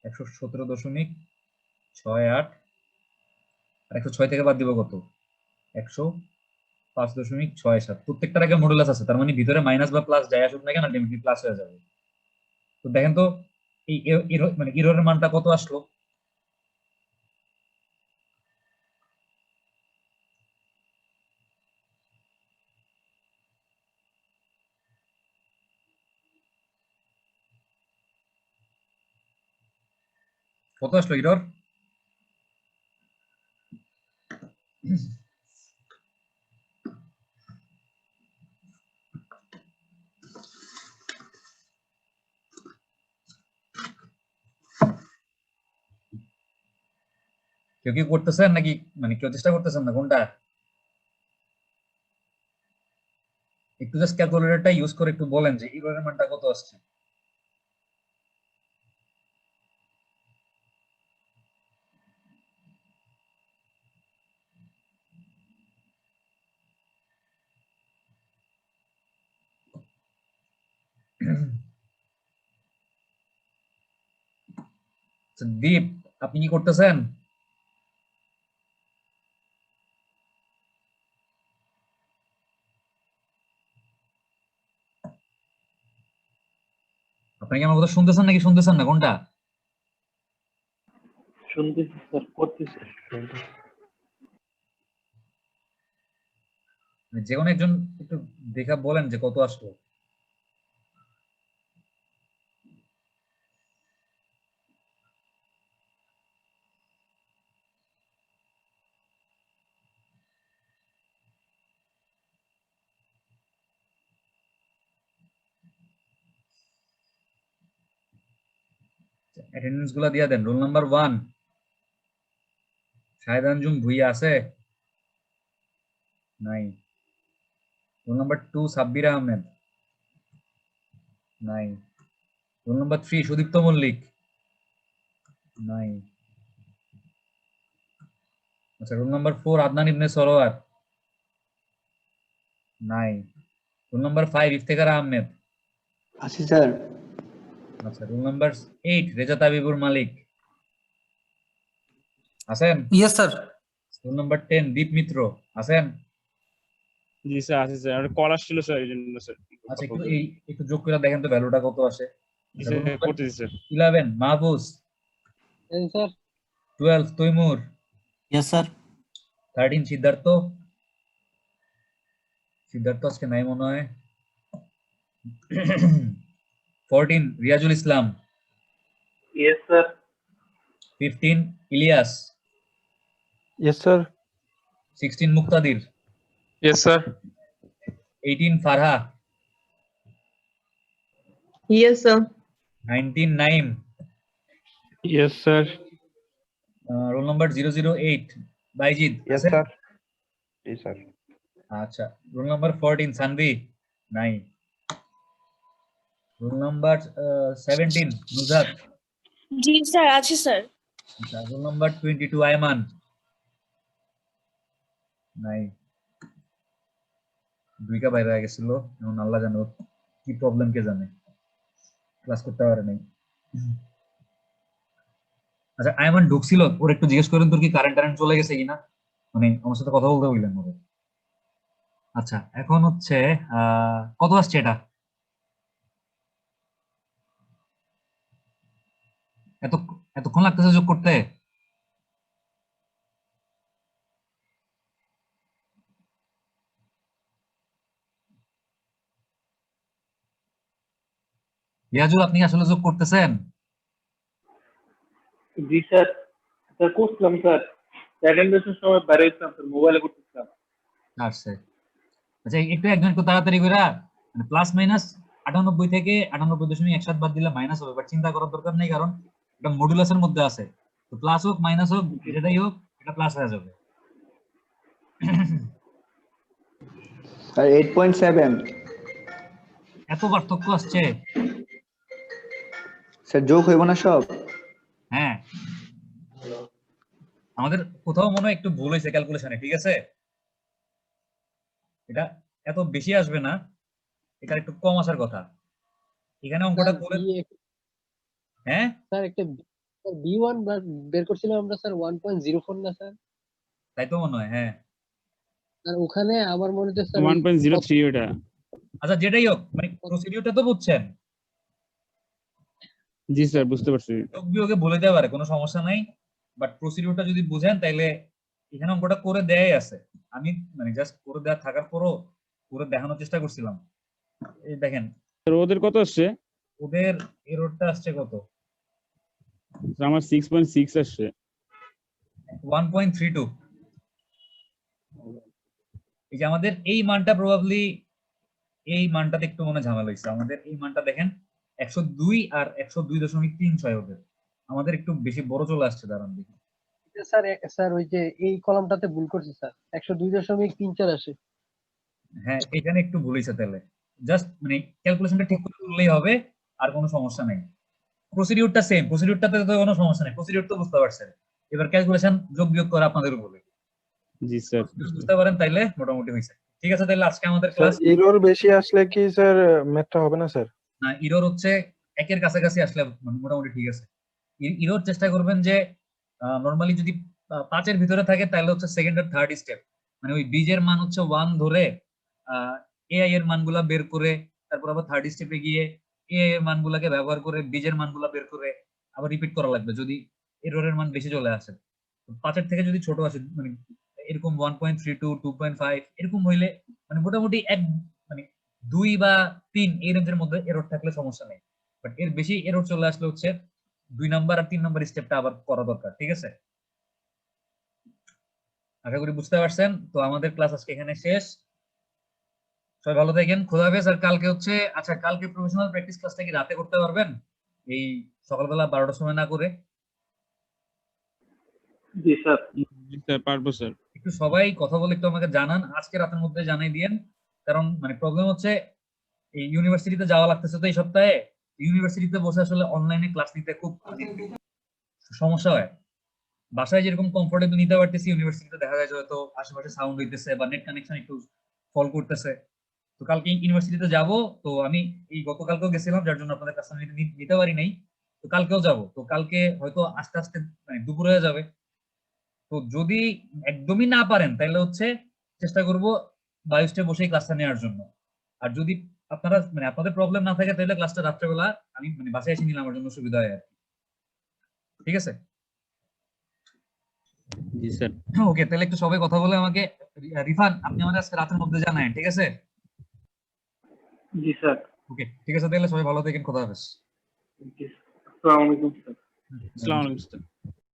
117.68 আর 106 থেকে বাদ দিব কত 105.67। প্রত্যেকটার আগে মডুলাস আছে, তার মানে ভিতরে মাইনাস বা প্লাস যাই আসুক না কেন আলটিমেটলি প্লাস হয়ে যাবে। তো দেখেন তো এই মানে এররের মানটা কত আসলো, কত আসলো এরর। কেউ কি করতেছেন নাকি মানে কেউ চেষ্টা করতেছেন না কোনটা, একটু জাস্ট ক্যালকুলেটরটা ইউজ করে একটু বলেন যে এররের মানটা কত আসছে। দীপ আপনি কি করতেছেন? আপনি কি আমার কথা শুনতেছেন নাকি শুনতেছেন না কোনটা? শুনতেছি স্যার, করতেছি। যে কোনো একজন একটু দেখা বলেন যে কত আসলো। অ্যাটেন্ডেন্স গুলা দিয়া দেন। রোল নাম্বার 1 শাহেদ আঞ্জুম ভুইয়া আছে? নাই। Roll number 2 Sabbir Ahmed? নাই। Roll number 3 Sudipta Mallick? নাই। আচ্ছা, রোল নাম্বার 4 আদনান ইবনে সরোয়ার? নাই। Roll number 5 Iftekhar Ahmed? আছি স্যার। আচ্ছা, রোল নাম্বার 8 রেজা তাবিবুর মালিক আছেন? Yes sir. Roll number 10 Deep Mitra আছেন? জি স্যার আছে স্যার, আর কল আসছিল স্যার এই জন্য স্যার। আচ্ছা, একটু যোগ করে দেখেন তো ভ্যালুটা কত আসে। জি স্যার করতেছি sir. 11 Mahfuz? Sir 12 Taimur? Yes sir. 13 Siddhartha? Siddhartha আজকে নাই মনে হয়। 14 Riazul Islam? Yes sir. 15 Ilias? Yes, sir. 16 Muktadir? Yes, sir. 18 Farha? Yes, sir. 19 Naim? Yes, sir. Roll number 008 Bayezid Yes, আছেন? sir. Yes, sir. আচ্ছা, রোল নাম্বার 14 সানভি? নাই। Roll number 17 Nuzhat? জি স্যার আছে স্যার। আচ্ছা, রোল নাম্বার 22 আয়মান? নাই। দুইটা বাইরে হয়ে গেছিল, এখন আল্লাহ জানে ওর কি প্রবলেম, কে জানে, ক্লাস করতে পারে নাই। আচ্ছা, আয়মান ঢুকছিল, ওর একটু জিজ্ঞেস করেন তোর কি কারেন্ট চলে গেছে কিনা, মানে আমার সাথে কথা বলতে বললেন ওরে। আচ্ছা, এখন হচ্ছে কত আসছে এটা? এতক্ষণ লাগতেছে যোগ করতে? রিয়াজুল, আপনি কি আসলে যোগ করতেছেন? জি স্যার। স্যার করছিলাম স্যার, অ্যাটেন্ডেন্সের সময় বাইরে ছিলাম স্যার, মোবাইলে করতেছিলাম। আসছে। আচ্ছা, একটু তাড়াতাড়ি করে, মানে প্লাস মাইনাস 98 থেকে 98.17 বাদ দিলে মাইনাস হবে, বাট চিন্তা করার দরকার নেই, কারণ এটা মডুলাসের মধ্যে আছে, তো প্লাস হোক মাইনাস হোক যেটাই হোক এটা প্লাস হয়ে যাবে। স্যার 8.7। এত পার্থক্য আসছে? স্যার যোগ হইব না সব? হ্যাঁ, আমাদের কোথাও মনে হয় একটু ভুল হয়েছে ক্যালকুলেশনে, ঠিক আছে? এটা এত বেশি আসবে না, এটা একটু কম আসার কথা। এখানে অঙ্কটা করে, হ্যাঁ স্যার একটা B1 বের করছিলাম আমরা স্যার 1.04 না স্যার? তাই তো মনে হয়, হ্যাঁ। আর ওখানে আমার মনে হচ্ছে স্যার 1.03 ওটা। আচ্ছা, যেটাই হোক, মানে প্রসিডিউরটা তো বুঝছেন? জি স্যার বুঝতে পারছি। যোগ বিয়োগে বলে দেওয়া পারে, কোনো সমস্যা নাই, বাট প্রসিডিউরটা যদি বুঝেন তাইলে এখানে অঙ্কটা করে দেয়াই আছে। আমি মানে জাস্ট করে দেওয়া থাকার পরও করে দেখানোর চেষ্টা করছিলাম। এই দেখেন স্যার ওদের কত আসছে? ওদের এররটা আসছে কত? আমার 6.6 আসছে। 1.32। এই যে আমাদের এই মানটা প্রবাবলি, এই মানটাতে একটু মনে ঝামেলা হয়েছে। আমাদের এই মানটা দেখেন 102 আর 102.36 ওদের, আমাদের একটু বেশি বড় চলে আসছে, দাঁড়ান দেখি। স্যার স্যার ওই যে এই কলামটাতে ভুল করছি স্যার, 102.34 আসে। হ্যাঁ, এখানে একটু ভুল হয়েছে, তাহলে জাস্ট মানে ক্যালকুলেশনটা ঠিক করে করলেই হবে, আর কোনো সমস্যা নাই। প্রসিডিউরটা সেম, প্রসিডিউরটাতে তো কোনো সমস্যা নাই, প্রসিডিউর তো বুঝতে পারছেন। এবার ক্যালকুলেশন যোগ বিয়োগ করা আপনাদের উপরে, জি স্যার বুঝতে পারেন তাইলে মোটামুটি হয়েছে। ঠিক আছে, তাহলে আজকে আমাদের ক্লাস, এরর বেশি আসলে কি স্যার ম্যাথটা হবে না স্যার? না এরর হচ্ছে একের কাছাকাছি আসলে মোটামুটি ঠিক আছে। এরর চেষ্টা করবেন যে নরমালি যদি 5-এর ভিতরে থাকে তাহলে হচ্ছে সেকেন্ড আর থার্ড স্টেপ, মানে ওই বীজের মান হচ্ছে 1 ধরে এআই এর মানগুলা বের করে, তারপর আবার থার্ড স্টেপে গিয়ে এআই এর মানগুলাকে ব্যবহার করে বীজের মানগুলা বের করে আবার রিপিট করা লাগবে যদি এররের মান বেশি চলে আসে। 5-এর থেকে যদি ছোট আসে, মানে এরকম 1.32 2.5 এরকম হইলে মানে মোটামুটি মানে 2 বা 3 এই রেঞ্জের মধ্যে এরর থাকলে সমস্যা নেই, বাট এর বেশি এরর চলে আসলে হচ্ছে 2 নাম্বার আর 3 নাম্বার স্টেপটা আবার করা দরকার। ঠিক আছে, আশা করি বুঝতে পারছেন। তো আমাদের ক্লাস আজকে এখানে শেষ, সবাই ভালো থাকেন, খোদা হাফেজ। আর কালকে হচ্ছে, আচ্ছা কালকে প্রফেশনাল প্র্যাকটিস ক্লাসটা কি রাতে করতে পারবেন, এই সকালবেলা 12টার সময় না করে? জি স্যার। জি স্যার, পারবো স্যার। একটু সবাই কথা বলে একটু আমাকে জানান, আজকে রাতের মধ্যে জানাই দিয়েন। কারণ মানে প্রবলেম হচ্ছে এই ইউনিভার্সিটিতে যাওয়া লাগতেছে তো এই সপ্তাহে, ইউনিভার্সিটিতে বসে আসলে অনলাইনে ক্লাস নিতে খুব সমস্যা হয়। বাসায় যেরকম কমফোর্টেবল নিতে পারতেছি, ইউনিভার্সিটিতে দেখা যায় যে হয়তো আশেপাশে সাউন্ড হইতেছে বা নেট কানেকশন একটু ফল করতেছে। তো কালকে ইউনিভার্সিটিতে যাব, তো আমি এই গতকালকেও গেছিলাম, যার জন্য আপনাদের কাছে নিতে পারি নাই। তো কালকেও যাব, তো কালকে হয়তো আস্তে আস্তে মানে দুপুর হয়ে যাবে। তো যদি একদমই না পারেন তাহলে হচ্ছে চেষ্টা করব বায়োস্টে বসেই ক্লাসটা নেওয়ার জন্য। আর যদি আপনারা মানে আপনাদের প্রবলেম না থাকে তাহলে ক্লাসটা রাত্রেবেলা আমি মানে বাসায় এসে নিলে আমার জন্য সুবিধা হয় আর কি। ঠিক আছে, জি স্যার। ওকে, তাহলে একটু সবাই কথা বলে আমাকে, রিফান আপনি আমাদের আজকে রাতের মধ্যে জানায়েন। ঠিক আছে, জি স্যার। ওকে ঠিক আছে, তাহলে সবাই ভালো থাকেন, খোদা হাফেজ। জি, আসসালামু আলাইকুম স্যার। আসসালামু আলাইকুম স্যার।